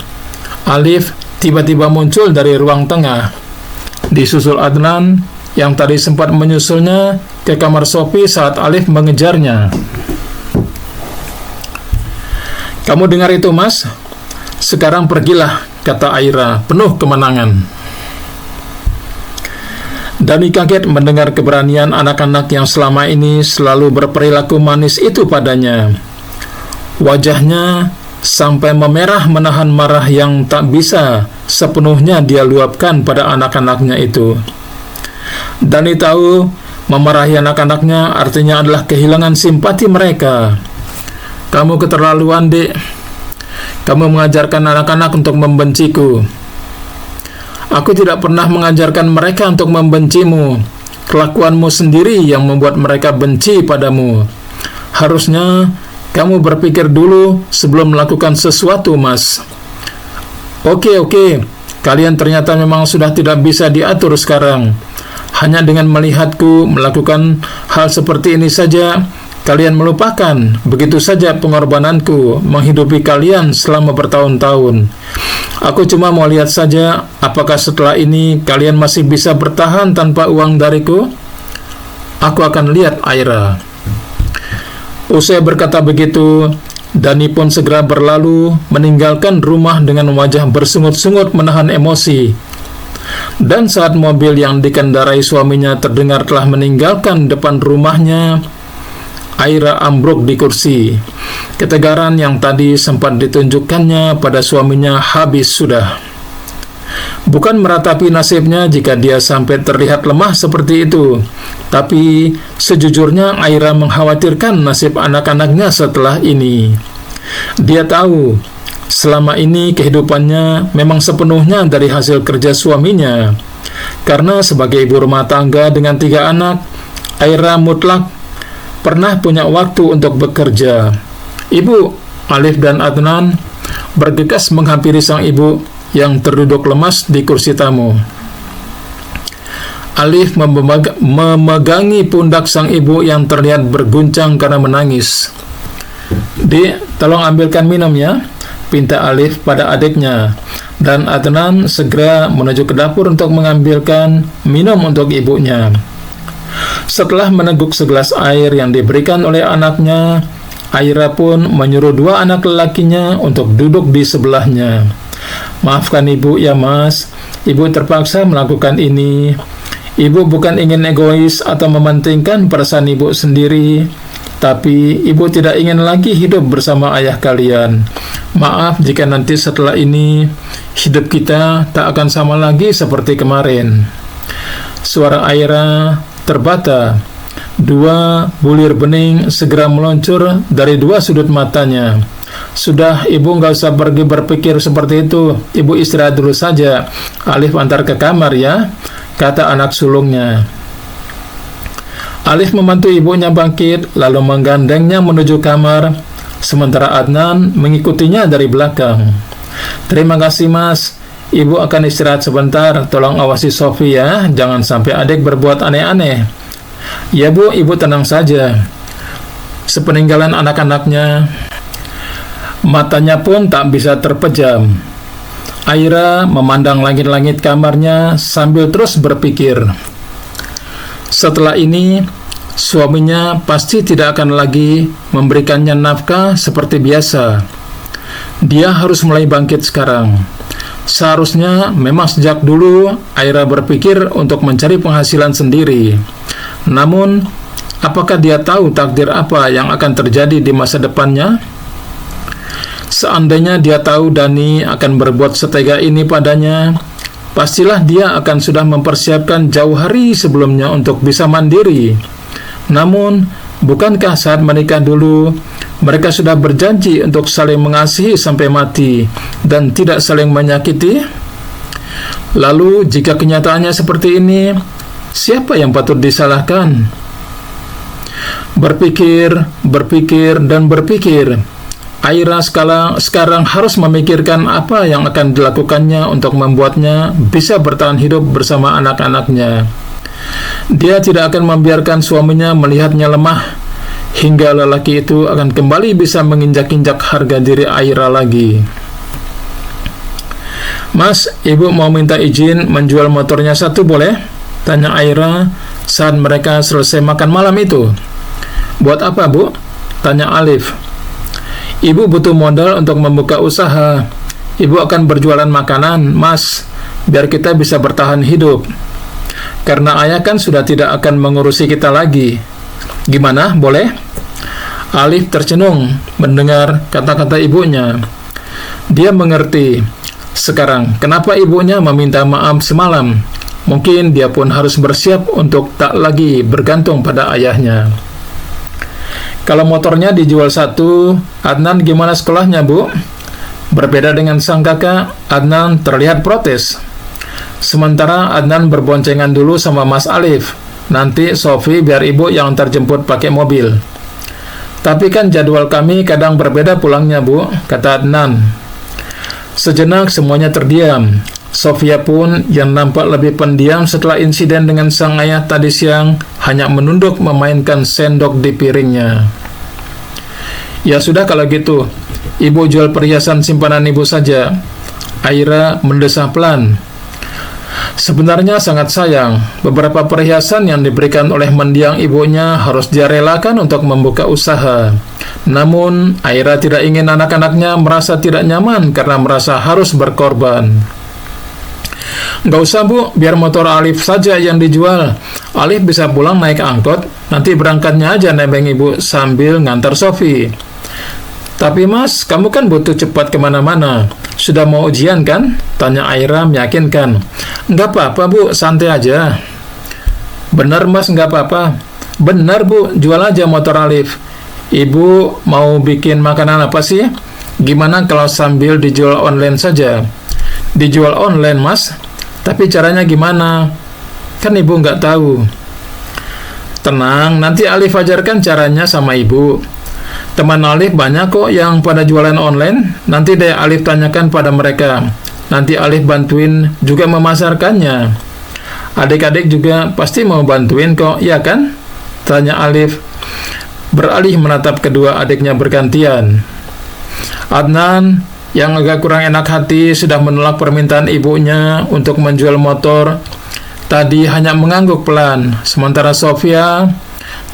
Speaker 1: Alif tiba-tiba muncul dari ruang tengah. Disusul Adnan yang tadi sempat menyusulnya ke kamar Sophie saat Alif mengejarnya. Kamu dengar itu, Mas? Sekarang pergilah, kata Aira penuh kemenangan. Dani kaget mendengar keberanian anak-anak yang selama ini selalu berperilaku manis itu padanya. Wajahnya sampai memerah menahan marah yang tak bisa sepenuhnya dia luapkan pada anak-anaknya itu. Dani tahu memarahi anak-anaknya artinya adalah kehilangan simpati mereka. Kamu keterlaluan, Dek. Kamu mengajarkan anak-anak untuk membenciku. Aku tidak pernah mengajarkan mereka untuk membencimu. Kelakuanmu sendiri yang membuat mereka benci padamu. Harusnya kamu berpikir dulu sebelum melakukan sesuatu, Mas. Oke. Kalian ternyata memang sudah tidak bisa diatur sekarang. Hanya dengan melihatku melakukan hal seperti ini saja, kalian melupakan begitu saja pengorbananku menghidupi kalian selama bertahun-tahun. Aku cuma mau lihat saja apakah setelah ini kalian masih bisa bertahan tanpa uang dariku. Aku akan lihat, Aira. Usai berkata begitu, Dani pun segera berlalu meninggalkan rumah dengan wajah bersungut-sungut menahan emosi. Dan saat mobil yang dikendarai suaminya terdengar telah meninggalkan depan rumahnya, Aira ambruk di kursi. Ketegaran yang tadi sempat ditunjukkannya pada suaminya habis sudah. Bukan meratapi nasibnya jika dia sampai terlihat lemah seperti itu, tapi sejujurnya Aira mengkhawatirkan nasib anak-anaknya setelah ini. Dia tahu selama ini kehidupannya memang sepenuhnya dari hasil kerja suaminya. Karena sebagai ibu rumah tangga dengan 3 anak, Aira mutlak pernah punya waktu untuk bekerja. Ibu, Alif dan Adnan bergegas menghampiri sang ibu yang terduduk lemas di kursi tamu. Alif memegangi pundak sang ibu yang terlihat berguncang karena menangis. Dek, tolong ambilkan minum ya, pinta Alif pada adiknya. Dan Adnan segera menuju ke dapur untuk mengambilkan minum untuk ibunya. Setelah meneguk segelas air yang diberikan oleh anaknya, Aira pun menyuruh dua anak lelakinya untuk duduk di sebelahnya. "Maafkan ibu ya mas, ibu terpaksa melakukan ini. Ibu bukan ingin egois atau mementingkan perasaan ibu sendiri, tapi ibu tidak ingin lagi hidup bersama ayah kalian. Maaf jika nanti setelah ini hidup kita tak akan sama lagi seperti kemarin." Suara Aira terbata. Dua bulir bening segera meluncur dari dua sudut matanya. "Sudah, ibu nggak usah pergi berpikir seperti itu. Ibu istirahat dulu saja. Alif antar ke kamar ya," kata anak sulungnya. Alif membantu ibunya bangkit, lalu menggandengnya menuju kamar, sementara Adnan mengikutinya dari belakang. "Terima kasih mas, ibu akan istirahat sebentar. Tolong awasi Sofi ya, jangan sampai adik berbuat aneh-aneh." "Ya bu, ibu tenang saja." Sepeninggalan anak-anaknya, matanya pun tak bisa terpejam. Aira memandang langit-langit kamarnya sambil terus berpikir, setelah ini suaminya pasti tidak akan lagi memberikannya nafkah seperti biasa. Dia harus mulai bangkit sekarang. Seharusnya memang sejak dulu Aira berpikir untuk mencari penghasilan sendiri. Namun, apakah dia tahu takdir apa yang akan terjadi di masa depannya? Seandainya dia tahu Dani akan berbuat setega ini padanya, pastilah dia akan sudah mempersiapkan jauh hari sebelumnya untuk bisa mandiri. Namun, bukankah saat menikah dulu, mereka sudah berjanji untuk saling mengasihi sampai mati dan tidak saling menyakiti? Lalu, jika kenyataannya seperti ini, siapa yang patut disalahkan? Berpikir, dan berpikir, Aira sekarang harus memikirkan apa yang akan dilakukannya untuk membuatnya bisa bertahan hidup bersama anak-anaknya. Dia tidak akan membiarkan suaminya melihatnya lemah, hingga lelaki itu akan kembali bisa menginjak-injak harga diri Aira lagi. "Mas, ibu mau minta izin menjual motornya satu boleh?" tanya Aira saat mereka selesai makan malam itu. "Buat apa bu?" tanya Alif. "Ibu butuh modal untuk membuka usaha. Ibu akan berjualan makanan, mas, biar kita bisa bertahan hidup. Karena ayah kan sudah tidak akan mengurusi kita lagi. Gimana, boleh?" Alif tercenung mendengar kata-kata ibunya. Dia mengerti sekarang kenapa ibunya meminta maaf semalam. Mungkin dia pun harus bersiap untuk tak lagi bergantung pada ayahnya. "Kalau motornya dijual satu, Adnan gimana sekolahnya, Bu?" Berbeda dengan sang kakak, Adnan terlihat protes. Sementara Adnan berboncengan dulu sama Mas Alif. "Nanti Sofi biar ibu yang terjemput pakai mobil." "Tapi kan jadwal kami kadang berbeda pulangnya, Bu," kata Adnan. Sejenak semuanya terdiam. Sofia pun yang nampak lebih pendiam setelah insiden dengan sang ayah tadi siang hanya menunduk memainkan sendok di piringnya. "Ya sudah kalau gitu, ibu jual perhiasan simpanan ibu saja," Aira mendesah pelan. Sebenarnya sangat sayang, beberapa perhiasan yang diberikan oleh mendiang ibunya harus dia relakan untuk membuka usaha. Namun, Aira tidak ingin anak-anaknya merasa tidak nyaman karena merasa harus berkorban. "Nggak usah bu, biar motor Alif saja yang dijual. Alif bisa pulang naik angkot, nanti berangkatnya aja nebeng ibu sambil ngantar Sofi." "Tapi mas, kamu kan butuh cepat kemana-mana. Sudah mau ujian kan?" tanya Aira meyakinkan. "Nggak apa-apa bu, santai aja." "Benar mas, nggak apa-apa." "Benar bu, jual aja motor Alif. Ibu mau bikin makanan apa sih? Gimana kalau sambil dijual online saja?" "Dijual online mas? Tapi caranya gimana? Kan ibu nggak tahu." "Tenang, nanti Alif ajarkan caranya sama ibu. Teman Alif banyak kok yang pada jualan online. Nanti deh Alif tanyakan pada mereka. Nanti Alif bantuin juga memasarkannya. Adik-adik juga pasti mau bantuin kok, ya kan?" tanya Alif, beralih menatap kedua adiknya bergantian. Adnan yang agak kurang enak hati sudah menolak permintaan ibunya untuk menjual motor tadi hanya mengangguk pelan, sementara Sofia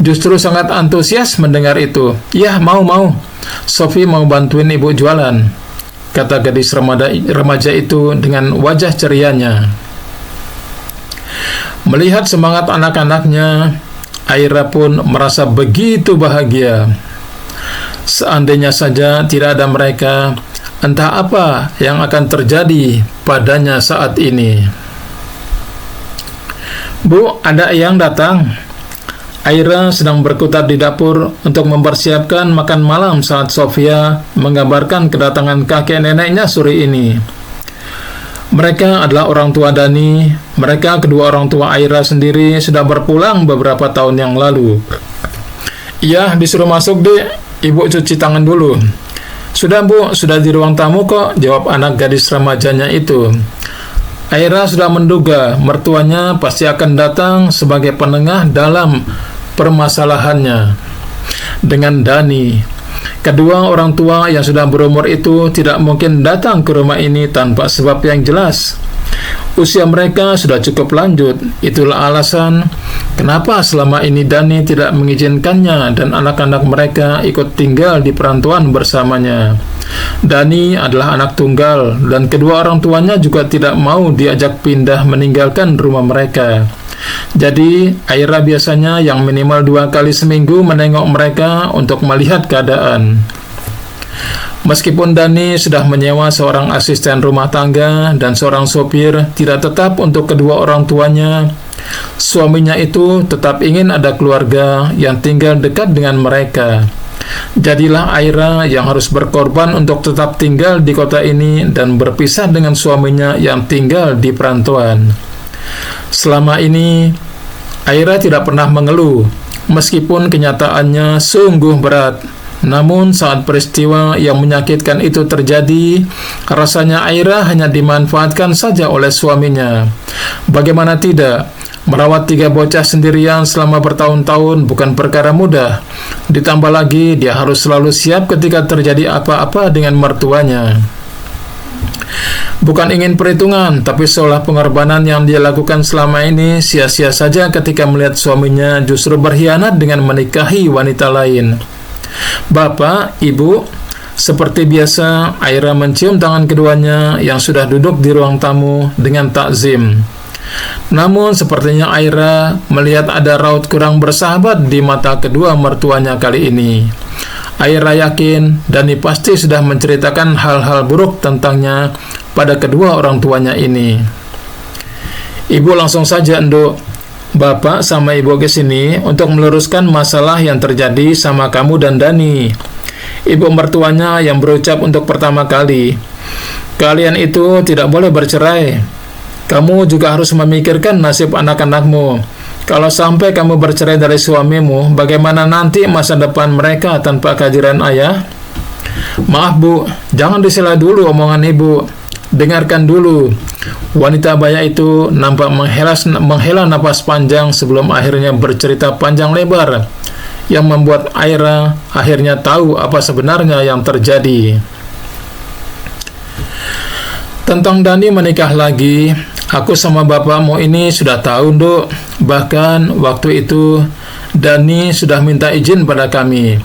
Speaker 1: justru sangat antusias mendengar itu. "Ya, mau. Sophie mau bantuin ibu jualan," kata gadis remaja itu dengan wajah cerianya. Melihat semangat anak-anaknya, Aira pun merasa begitu bahagia. Seandainya saja tidak ada mereka, entah apa yang akan terjadi padanya saat ini. "Bu, ada yang datang." Aira sedang berkutat di dapur untuk mempersiapkan makan malam saat Sofia mengabarkan kedatangan kakek neneknya sore ini. Mereka adalah orang tua Dani. Mereka kedua orang tua Aira sendiri sudah berpulang beberapa tahun yang lalu. "Iya, disuruh masuk, Dek. Ibu cuci tangan dulu." "Sudah, Bu, sudah di ruang tamu kok," jawab anak gadis remajanya itu. Aira sudah menduga mertuanya pasti akan datang sebagai penengah dalam permasalahannya dengan Dani. Kedua orang tua yang sudah berumur itu tidak mungkin datang ke rumah ini tanpa sebab yang jelas. Usia mereka sudah cukup lanjut. Itulah alasan kenapa selama ini Dani tidak mengizinkannya dan anak-anak mereka ikut tinggal di perantauan bersamanya. Dani adalah anak tunggal dan kedua orang tuanya juga tidak mau diajak pindah meninggalkan rumah mereka. Jadi, Aira biasanya yang minimal 2 kali seminggu menengok mereka untuk melihat keadaan. Meskipun Dani sudah menyewa seorang asisten rumah tangga dan seorang sopir tidak tetap untuk kedua orang tuanya, suaminya itu tetap ingin ada keluarga yang tinggal dekat dengan mereka. Jadilah Aira yang harus berkorban untuk tetap tinggal di kota ini dan berpisah dengan suaminya yang tinggal di perantauan. Selama ini, Aira tidak pernah mengeluh, meskipun kenyataannya sungguh berat. Namun saat peristiwa yang menyakitkan itu terjadi, rasanya Aira hanya dimanfaatkan saja oleh suaminya. Bagaimana tidak, merawat 3 bocah sendirian selama bertahun-tahun bukan perkara mudah. Ditambah lagi, dia harus selalu siap ketika terjadi apa-apa dengan mertuanya. Bukan ingin perhitungan, tapi seolah pengorbanan yang dia lakukan selama ini sia-sia saja ketika melihat suaminya justru berkhianat dengan menikahi wanita lain. "Bapak, Ibu," seperti biasa, Aira mencium tangan keduanya yang sudah duduk di ruang tamu dengan takzim. Namun sepertinya Aira melihat ada raut kurang bersahabat di mata kedua mertuanya kali ini. Aira yakin Dani pasti sudah menceritakan hal-hal buruk tentangnya pada kedua orang tuanya ini. "Ibu langsung saja, Nduk. Bapak sama Ibu ke sini untuk meluruskan masalah yang terjadi sama kamu dan Dani." Ibu mertuanya yang berucap untuk pertama kali, "Kalian itu tidak boleh bercerai. Kamu juga harus memikirkan nasib anak-anakmu. Kalau sampai kamu bercerai dari suamimu, bagaimana nanti masa depan mereka tanpa kehadiran ayah?" "Maaf, Bu, jangan disela dulu omongan Ibu. Dengarkan dulu." Wanita baya itu nampak menghela napas panjang sebelum akhirnya bercerita panjang lebar, yang membuat Aira akhirnya tahu apa sebenarnya yang terjadi. "Tentang Dani menikah lagi, aku sama bapakmu ini sudah tahu, Nduk. Bahkan waktu itu Dani sudah minta izin pada kami.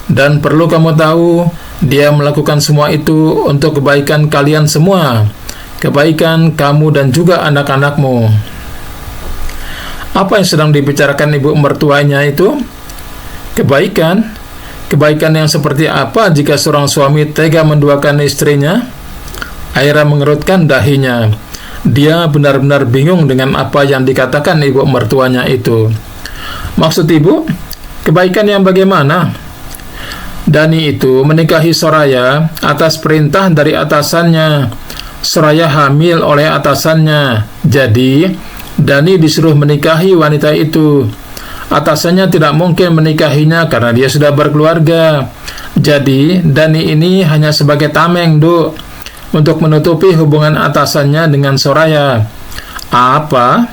Speaker 1: Dan perlu kamu tahu, dia melakukan semua itu untuk kebaikan kalian semua, kebaikan kamu dan juga anak-anakmu." Apa yang sedang dibicarakan ibu mertuanya itu? Kebaikan? Kebaikan yang seperti apa jika seorang suami tega menduakan istrinya? Aira mengerutkan dahinya. Dia benar-benar bingung dengan apa yang dikatakan ibu mertuanya itu. "Maksud ibu, kebaikan yang bagaimana?" "Dani itu menikahi Soraya atas perintah dari atasannya. Soraya hamil oleh atasannya. Jadi, Dani disuruh menikahi wanita itu. Atasannya tidak mungkin menikahinya karena dia sudah berkeluarga. Jadi, Dani ini hanya sebagai tameng, Duk, untuk menutupi hubungan atasannya dengan Soraya." "Apa?"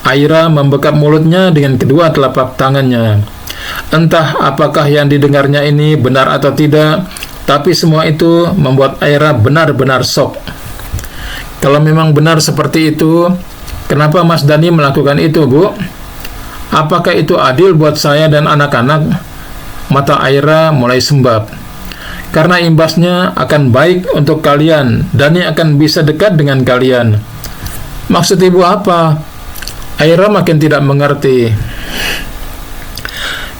Speaker 1: Aira membekap mulutnya dengan kedua telapak tangannya. Entah apakah yang didengarnya ini benar atau tidak, tapi semua itu membuat Aira benar-benar shock. Kalau memang benar seperti itu, Kenapa Mas Dani melakukan itu, Bu? Apakah itu adil buat saya dan anak-anak? Mata Aira mulai sembab. Karena imbasnya akan baik untuk kalian. Dani akan bisa dekat dengan kalian. Maksud ibu apa? Aira makin tidak mengerti.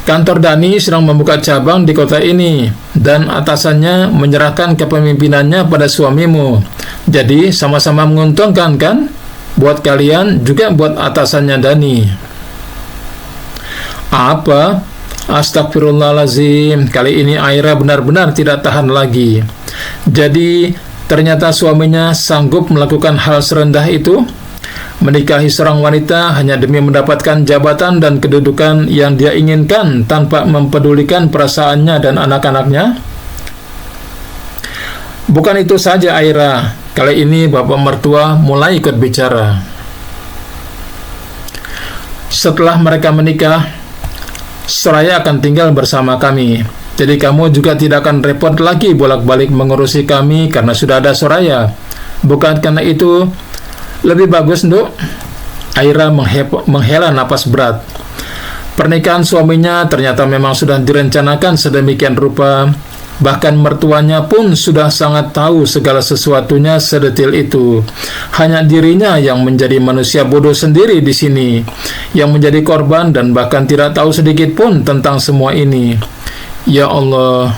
Speaker 1: Kantor Dani sedang membuka cabang di kota ini, dan atasannya menyerahkan kepemimpinannya pada suamimu. Jadi sama-sama menguntungkan, kan? Buat kalian juga buat atasannya Dani. Apa? Astagfirullahalazim. Kali ini Aira benar-benar tidak tahan lagi. Jadi ternyata suaminya sanggup melakukan hal serendah itu, menikahi seorang wanita hanya demi mendapatkan jabatan dan kedudukan yang dia inginkan tanpa mempedulikan perasaannya dan anak-anaknya. Bukan itu saja Aira. Kali ini bapak mertua mulai ikut bicara. Setelah mereka menikah, Soraya akan tinggal bersama kami. Jadi kamu juga tidak akan repot lagi bolak-balik mengurusi kami karena sudah ada Soraya. Bukan karena itu lebih bagus, Nduk? Aira menghela napas berat. Pernikahan suaminya ternyata memang sudah direncanakan sedemikian rupa. Bahkan mertuanya pun sudah sangat tahu segala sesuatunya sedetil itu. Hanya dirinya yang menjadi manusia bodoh sendiri di sini, yang menjadi korban dan bahkan tidak tahu sedikit pun tentang semua ini. Ya Allah,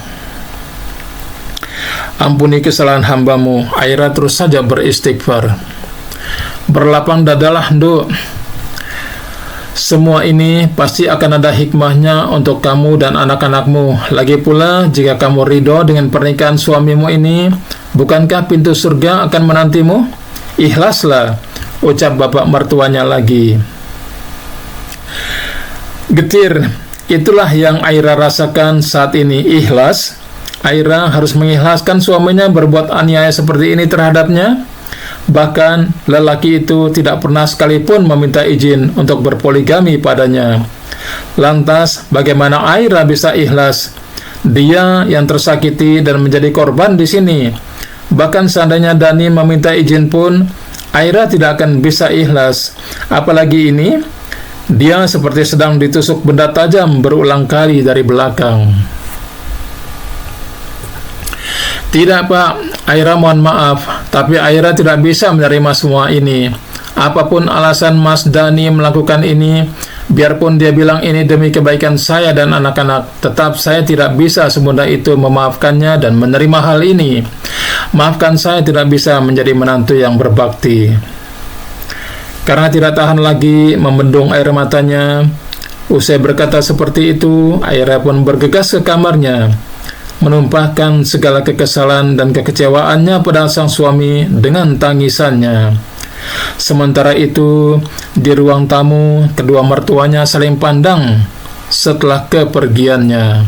Speaker 1: ampuni kesalahan hamba-Mu. Aira terus saja beristighfar. Berlapang dadalah, Nduk. Semua ini pasti akan ada hikmahnya untuk kamu dan anak-anakmu. Lagi pula, jika kamu ridho dengan pernikahan suamimu ini, bukankah pintu surga akan menantimu? Ikhlaslah, ucap bapak mertuanya lagi. Getir, itulah yang Aira rasakan saat ini. Ikhlas. Aira harus mengikhlaskan suaminya berbuat aniaya seperti ini terhadapnya. Bahkan lelaki itu tidak pernah sekalipun meminta izin untuk berpoligami padanya. Lantas bagaimana Aira bisa ikhlas? Dia yang tersakiti dan menjadi korban di sini. Bahkan seandainya Dani meminta izin pun, Aira tidak akan bisa ikhlas. Apalagi ini, dia seperti sedang ditusuk benda tajam berulang kali dari belakang. Tidak, Pak. Aira mohon maaf, tapi Aira tidak bisa menerima semua ini. Apapun alasan Mas Dani melakukan ini, biarpun dia bilang ini demi kebaikan saya dan anak-anak, tetap saya tidak bisa semudah itu memaafkannya dan menerima hal ini. Maafkan saya tidak bisa menjadi menantu yang berbakti. Karena tidak tahan lagi membendung air matanya, usai berkata seperti itu, Aira pun bergegas ke kamarnya, menumpahkan segala kekesalan dan kekecewaannya pada sang suami dengan tangisannya. Sementara itu, di ruang tamu, kedua mertuanya saling pandang setelah kepergiannya.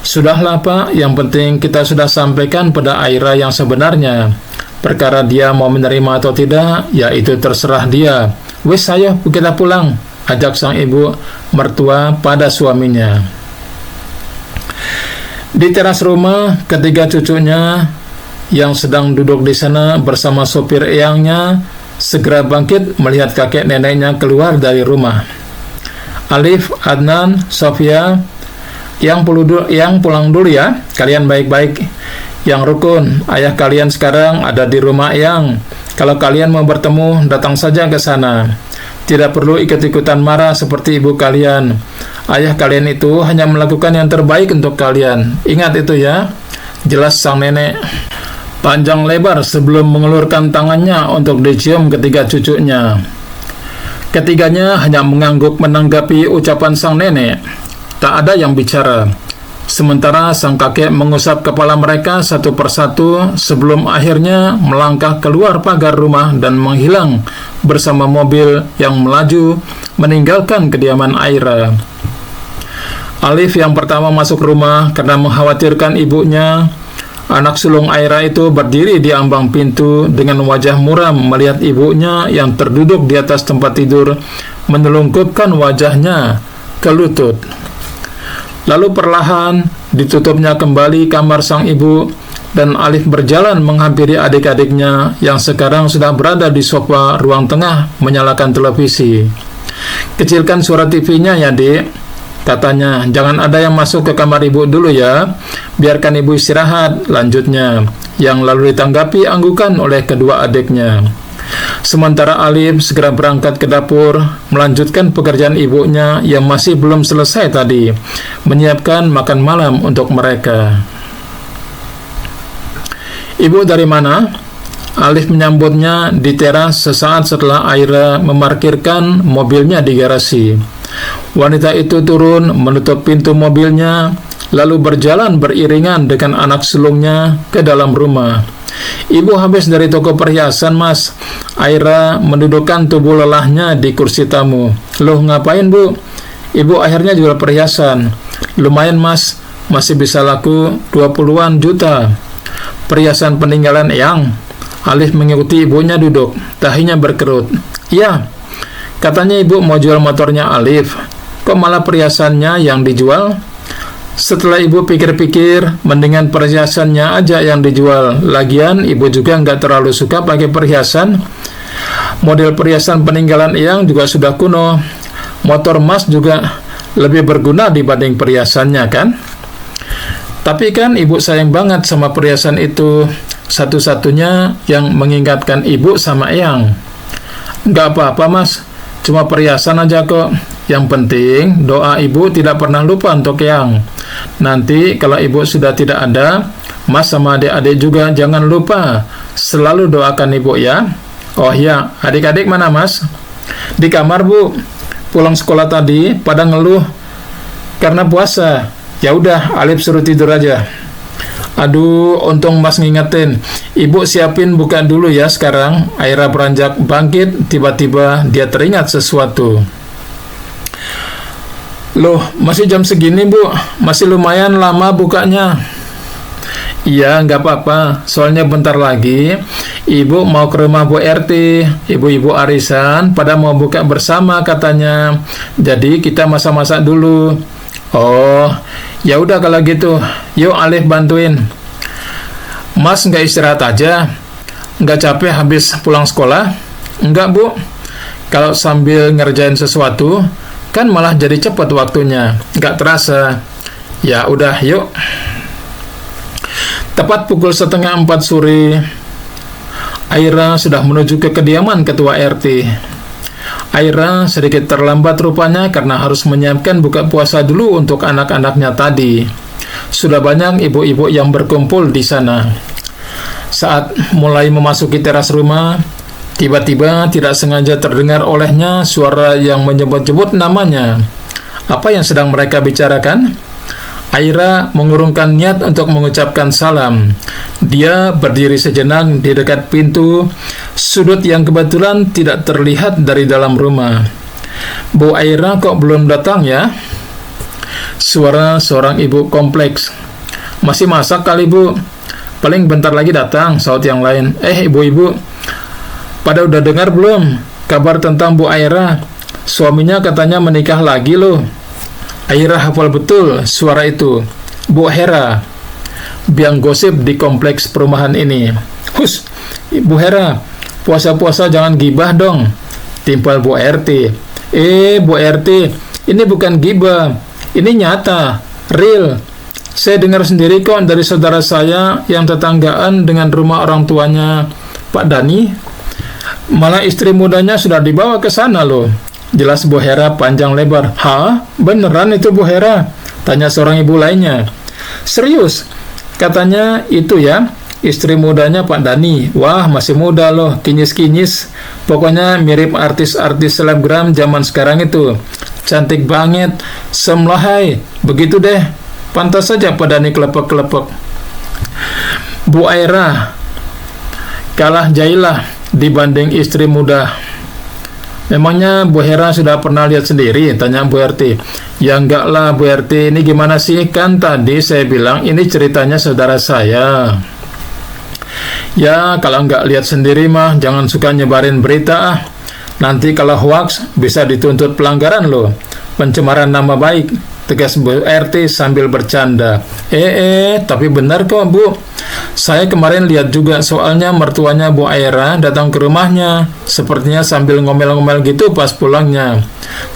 Speaker 1: Sudahlah, Pak, yang penting kita sudah sampaikan pada Aira yang sebenarnya. Perkara dia mau menerima atau tidak, ya itu terserah dia. Wes, ayo kita pulang, ajak sang ibu mertua pada suaminya. Di teras rumah, ketiga cucunya yang sedang duduk di sana bersama sopir eyangnya segera bangkit melihat kakek neneknya keluar dari rumah. Alif, Adnan, Sofia, yang pulang dulu ya. Kalian baik-baik, yang rukun. Ayah kalian sekarang ada di rumah eyang. Kalau kalian mau bertemu, datang saja ke sana. Tidak perlu ikut-ikutan marah seperti ibu kalian. Ayah kalian itu hanya melakukan yang terbaik untuk kalian. Ingat itu ya. Jelas sang nenek panjang lebar sebelum mengelurkan tangannya untuk dicium ketiga cucunya. Ketiganya hanya mengangguk menanggapi ucapan sang nenek. Tak ada yang bicara. Sementara sang kakek mengusap kepala mereka satu persatu sebelum akhirnya melangkah keluar pagar rumah dan menghilang bersama mobil yang melaju meninggalkan kediaman Aira. Alif yang pertama masuk rumah karena mengkhawatirkan ibunya. Anak sulung Aira itu berdiri di ambang pintu dengan wajah muram melihat ibunya yang terduduk di atas tempat tidur menelungkupkan wajahnya ke lutut. Lalu perlahan ditutupnya kembali kamar sang ibu dan Alif berjalan menghampiri adik-adiknya yang sekarang sudah berada di sofa ruang tengah menyalakan televisi. "Kecilkan suara TV-nya ya, Dek," katanya. "Jangan ada yang masuk ke kamar ibu dulu ya. Biarkan ibu istirahat," lanjutnya, yang lalu ditanggapi anggukan oleh kedua adiknya. Sementara Alif segera berangkat ke dapur, melanjutkan pekerjaan ibunya yang masih belum selesai tadi, menyiapkan makan malam untuk mereka. "Ibu dari mana?" Alif menyambutnya di teras sesaat setelah Aira memarkirkan mobilnya di garasi. Wanita itu turun, menutup pintu mobilnya, lalu berjalan beriringan dengan anak sulungnya ke dalam rumah. "Ibu habis dari toko perhiasan, Mas." Aira mendudukkan tubuh lelahnya di kursi tamu. "Loh, ngapain, Bu?" "Ibu akhirnya jual perhiasan." "Lumayan, Mas, masih bisa laku 20-an juta. Perhiasan peninggalan Eyang." Alif mengikuti ibunya duduk, tahinya berkerut. "Ya, katanya ibu mau jual motornya Alif. Kok malah perhiasannya yang dijual?" Setelah ibu pikir-pikir, mendingan perhiasannya aja yang dijual. Lagian ibu juga nggak terlalu suka pakai perhiasan. Model perhiasan peninggalan Eyang juga sudah kuno. Motor Mas juga lebih berguna dibanding perhiasannya, kan? "Tapi kan ibu sayang banget sama perhiasan itu. Satu-satunya yang mengingatkan ibu sama Eyang." "Nggak apa-apa, Mas. Cuma perhiasan aja kok. Yang penting doa ibu tidak pernah lupa untuk Eyang. Nanti kalau ibu sudah tidak ada, Mas sama adik-adik juga jangan lupa selalu doakan ibu ya." "Oh ya, adik-adik mana, Mas?" "Di kamar, Bu. Pulang sekolah tadi pada ngeluh karena puasa. Ya udah, Alif suruh tidur aja." "Aduh, untung Mas ngingetin. Ibu siapin buka dulu ya sekarang." Aira beranjak bangkit, tiba-tiba dia teringat sesuatu. "Loh, masih jam segini, Bu? Masih lumayan lama bukanya." "Iya, nggak apa-apa. Soalnya bentar lagi ibu mau ke rumah Bu RT. Ibu-ibu arisan pada mau buka bersama katanya. Jadi kita masak-masak dulu." "Oh, ya udah kalau gitu. Yuk Alif bantuin." "Mas nggak istirahat aja? Nggak capek habis pulang sekolah?" "Enggak, Bu. Kalau sambil ngerjain sesuatu, kan malah jadi cepat waktunya. Nggak terasa." "Ya udah, yuk." Tepat pukul 3:30 sore, Aira sudah menuju ke kediaman ketua RT. Aira sedikit terlambat rupanya karena harus menyiapkan buka puasa dulu untuk anak-anaknya tadi. Sudah banyak ibu-ibu yang berkumpul di sana. Saat mulai memasuki teras rumah, tiba-tiba tidak sengaja terdengar olehnya suara yang menyebut-nyebut namanya. Apa yang sedang mereka bicarakan? Aira mengurungkan niat untuk mengucapkan salam. Dia berdiri sejenak di dekat pintu, sudut yang kebetulan tidak terlihat dari dalam rumah. "Bu Aira kok belum datang ya?" Suara seorang ibu kompleks. "Masih masak kali, Bu. Paling bentar lagi datang," saut yang lain. "Ibu-ibu, pada udah dengar belum kabar tentang Bu Aira? Suaminya katanya menikah lagi loh." Aira hafal betul suara itu. Bu Hera, biang gosip di kompleks perumahan ini. "Hus, Bu Hera, puasa-puasa jangan gibah dong," timpal Bu RT. Bu RT, ini bukan gibah, ini nyata, real. Saya dengar sendiri kok dari saudara saya yang tetanggaan dengan rumah orang tuanya Pak Dani. Malah istri mudanya sudah dibawa ke sana loh. Jelas Bu Hera panjang lebar. "Hah? Beneran itu Bu Hera?" tanya seorang ibu lainnya. "Serius? Katanya itu ya, istri mudanya Pak Dani. Wah, masih muda loh, kinyis-kinyis. Pokoknya mirip artis-artis selebgram zaman sekarang itu. Cantik banget, semlahai. Begitu deh, pantas saja Pak Dani kelepek-kelepek." Bu Aira kalah jailah dibanding istri muda. "Memangnya Bu Hera sudah pernah lihat sendiri?" tanya Bu RT. "Ya enggak lah Bu RT, ini gimana sih? Kan tadi saya bilang ini ceritanya saudara saya." "Ya kalau enggak lihat sendiri mah jangan suka nyebarin berita ah. Nanti kalau hoax bisa dituntut pelanggaran loh, pencemaran nama baik." tegas Bu RT sambil bercanda. Tapi benar kok Bu. Saya kemarin lihat juga, soalnya mertuanya Bu Aira datang ke rumahnya, sepertinya sambil ngomel-ngomel gitu pas pulangnya.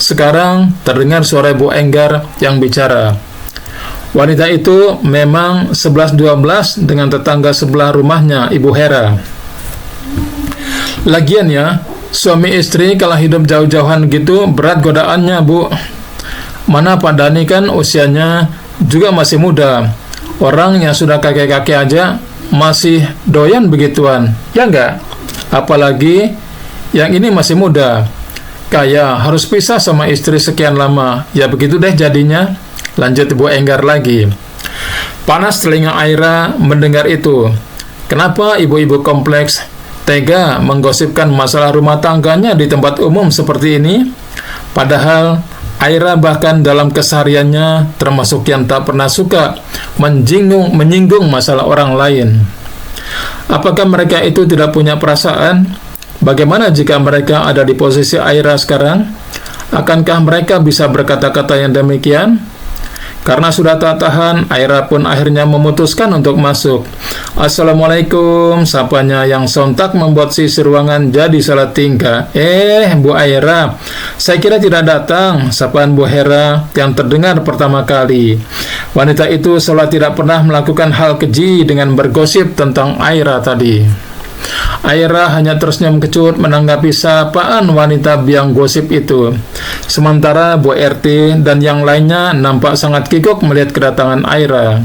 Speaker 1: Sekarang terdengar suara Bu Enggar yang bicara. Wanita itu memang 11-12 dengan tetangga sebelah rumahnya, Ibu Hera. Lagian ya, suami istri kalau hidup jauh-jauhan gitu berat godaannya Bu. Mana Pak Dani kan usianya juga masih muda. Orang yang sudah kakek-kakek aja masih doyan begituan, ya enggak? Apalagi yang ini masih muda. Kayak harus pisah sama istri sekian lama. Ya begitu deh jadinya. Lanjut Ibu Enggar lagi. Panas telinga Aira mendengar itu. Kenapa ibu-ibu kompleks tega menggosipkan masalah rumah tangganya di tempat umum seperti ini? Padahal Aira bahkan dalam kesehariannya termasuk yang tak pernah suka menyinggung masalah orang lain. Apakah mereka itu tidak punya perasaan? Bagaimana jika mereka ada di posisi Aira sekarang? Akankah mereka bisa berkata-kata yang demikian? Karena sudah tak tahan, Aira pun akhirnya memutuskan untuk masuk. Assalamualaikum, sapanya yang sontak membuat sisi ruangan jadi salah tingkah. Bu Aira, saya kira tidak datang, sapaan Bu Hera yang terdengar pertama kali. Wanita itu seolah tidak pernah melakukan hal keji dengan bergosip tentang Aira tadi. Aira hanya tersenyum kecut menanggapi sapaan wanita biang gosip itu. Sementara Bu RT dan yang lainnya nampak sangat kikuk melihat kedatangan Aira.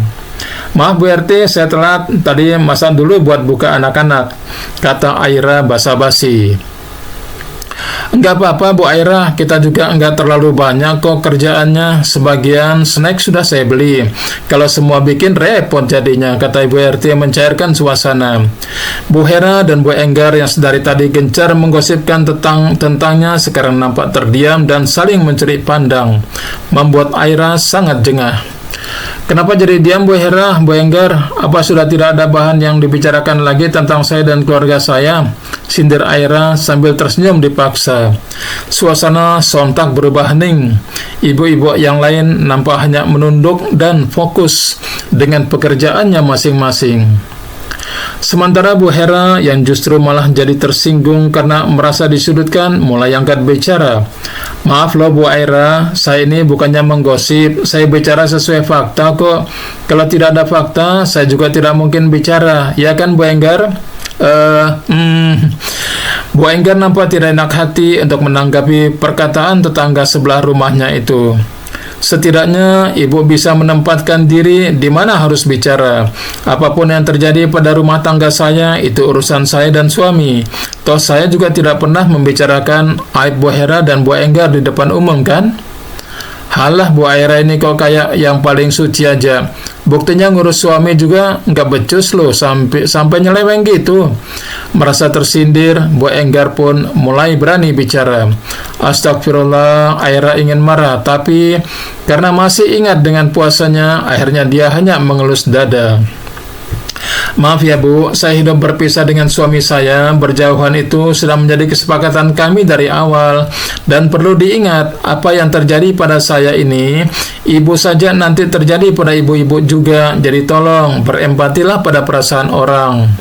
Speaker 1: Maaf Bu RT, saya telat. Tadi masak dulu buat buka anak-anak, kata Aira basa-basi. Enggak apa-apa Bu Aira, kita juga enggak terlalu banyak kok kerjaannya. Sebagian snack sudah saya beli. Kalau semua bikin repot jadinya, kata Ibu RT mencairkan suasana. Bu Hera dan Bu Enggar yang dari tadi gencar menggosipkan tentangnya sekarang nampak terdiam dan saling mencuri pandang, membuat Aira sangat jengah. Kenapa jadi diam Bu Hera, Bu Enggar? Apa sudah tidak ada bahan yang dibicarakan lagi tentang saya dan keluarga saya? Sindir Aira sambil tersenyum dipaksa. Suasana sontak berubah hening. Ibu-ibu yang lain nampak hanya menunduk dan fokus dengan pekerjaannya masing-masing. Sementara Bu Hera yang justru malah jadi tersinggung karena merasa disudutkan mulai angkat bicara. Maaf loh Bu Aira, saya ini bukannya menggosip, saya bicara sesuai fakta kok. Kalau tidak ada fakta, saya juga tidak mungkin bicara, ya kan Bu Enggar? Bu Enggar nampak tidak enak hati untuk menanggapi perkataan tetangga sebelah rumahnya itu. Setidaknya ibu bisa menempatkan diri di mana harus bicara. Apapun yang terjadi pada rumah tangga saya, itu urusan saya dan suami. Toh saya juga tidak pernah membicarakan aib Bu Hera dan Bu Enggar di depan umum kan? Halah Bu Aira ini kok kayak yang paling suci aja. Buktinya ngurus suami juga nggak becus loh, sampai nyeleweng gitu. Merasa tersindir, Bu Enggar pun mulai berani bicara. Astagfirullah, Aira ingin marah, tapi karena masih ingat dengan puasanya, akhirnya dia hanya mengelus dada. Maaf ya Bu, saya hidup berpisah dengan suami saya. Berjauhan itu sudah menjadi kesepakatan kami dari awal. Dan perlu diingat, apa yang terjadi pada saya ini, ibu saja nanti terjadi pada ibu-ibu juga. Jadi tolong, berempatilah pada perasaan orang.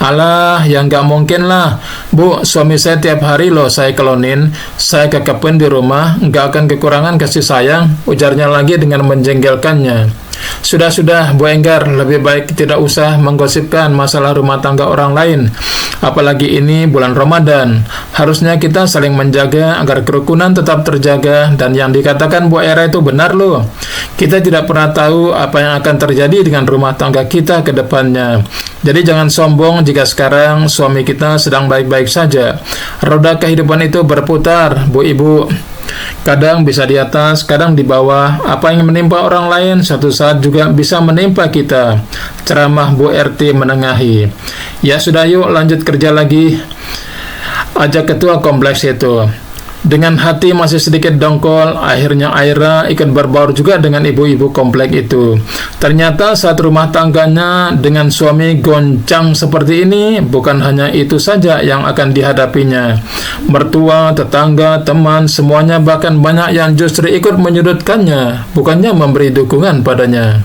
Speaker 1: Alah, yang gak mungkin lah Bu, suami saya tiap hari loh saya kelonin. Saya kekepen di rumah, gak akan kekurangan kasih sayang, ujarnya lagi dengan menjengkelkannya. Sudah, Bu Enggar, lebih baik tidak usah menggosipkan masalah rumah tangga orang lain. Apalagi ini bulan Ramadan. Harusnya kita saling menjaga agar kerukunan tetap terjaga. Dan yang dikatakan Bu Aira itu benar loh. Kita tidak pernah tahu apa yang akan terjadi dengan rumah tangga kita ke depannya. Jadi jangan sombong jika sekarang suami kita sedang baik-baik saja. Roda kehidupan itu berputar, Bu Ibu. Kadang bisa di atas, kadang di bawah. Apa yang menimpa orang lain suatu saat juga bisa menimpa kita. Ceramah Bu RT menengahi. Ya sudah, yuk lanjut kerja lagi, ajak ketua kompleks itu. Dengan hati masih sedikit dongkol, akhirnya Aira ikut berbaur juga dengan ibu-ibu komplek itu. Ternyata saat rumah tangganya dengan suami goncang seperti ini, bukan hanya itu saja yang akan dihadapinya. Mertua, tetangga, teman, semuanya bahkan banyak yang justru ikut menyudutkannya, bukannya memberi dukungan padanya.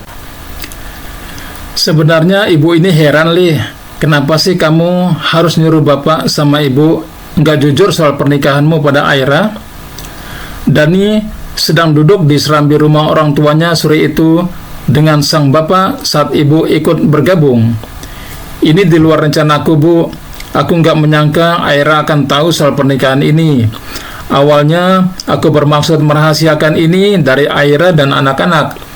Speaker 1: Sebenarnya ibu ini heran, Li. Kenapa sih kamu harus nyuruh bapak sama ibu nggak jujur soal pernikahanmu pada Aira? Dani sedang duduk di serambi rumah orang tuanya sore itu dengan sang bapak saat ibu ikut bergabung. Ini di luar rencanaku, Bu. Aku nggak menyangka Aira akan tahu soal pernikahan ini. Awalnya aku bermaksud merahasiakan ini dari Aira dan anak-anak.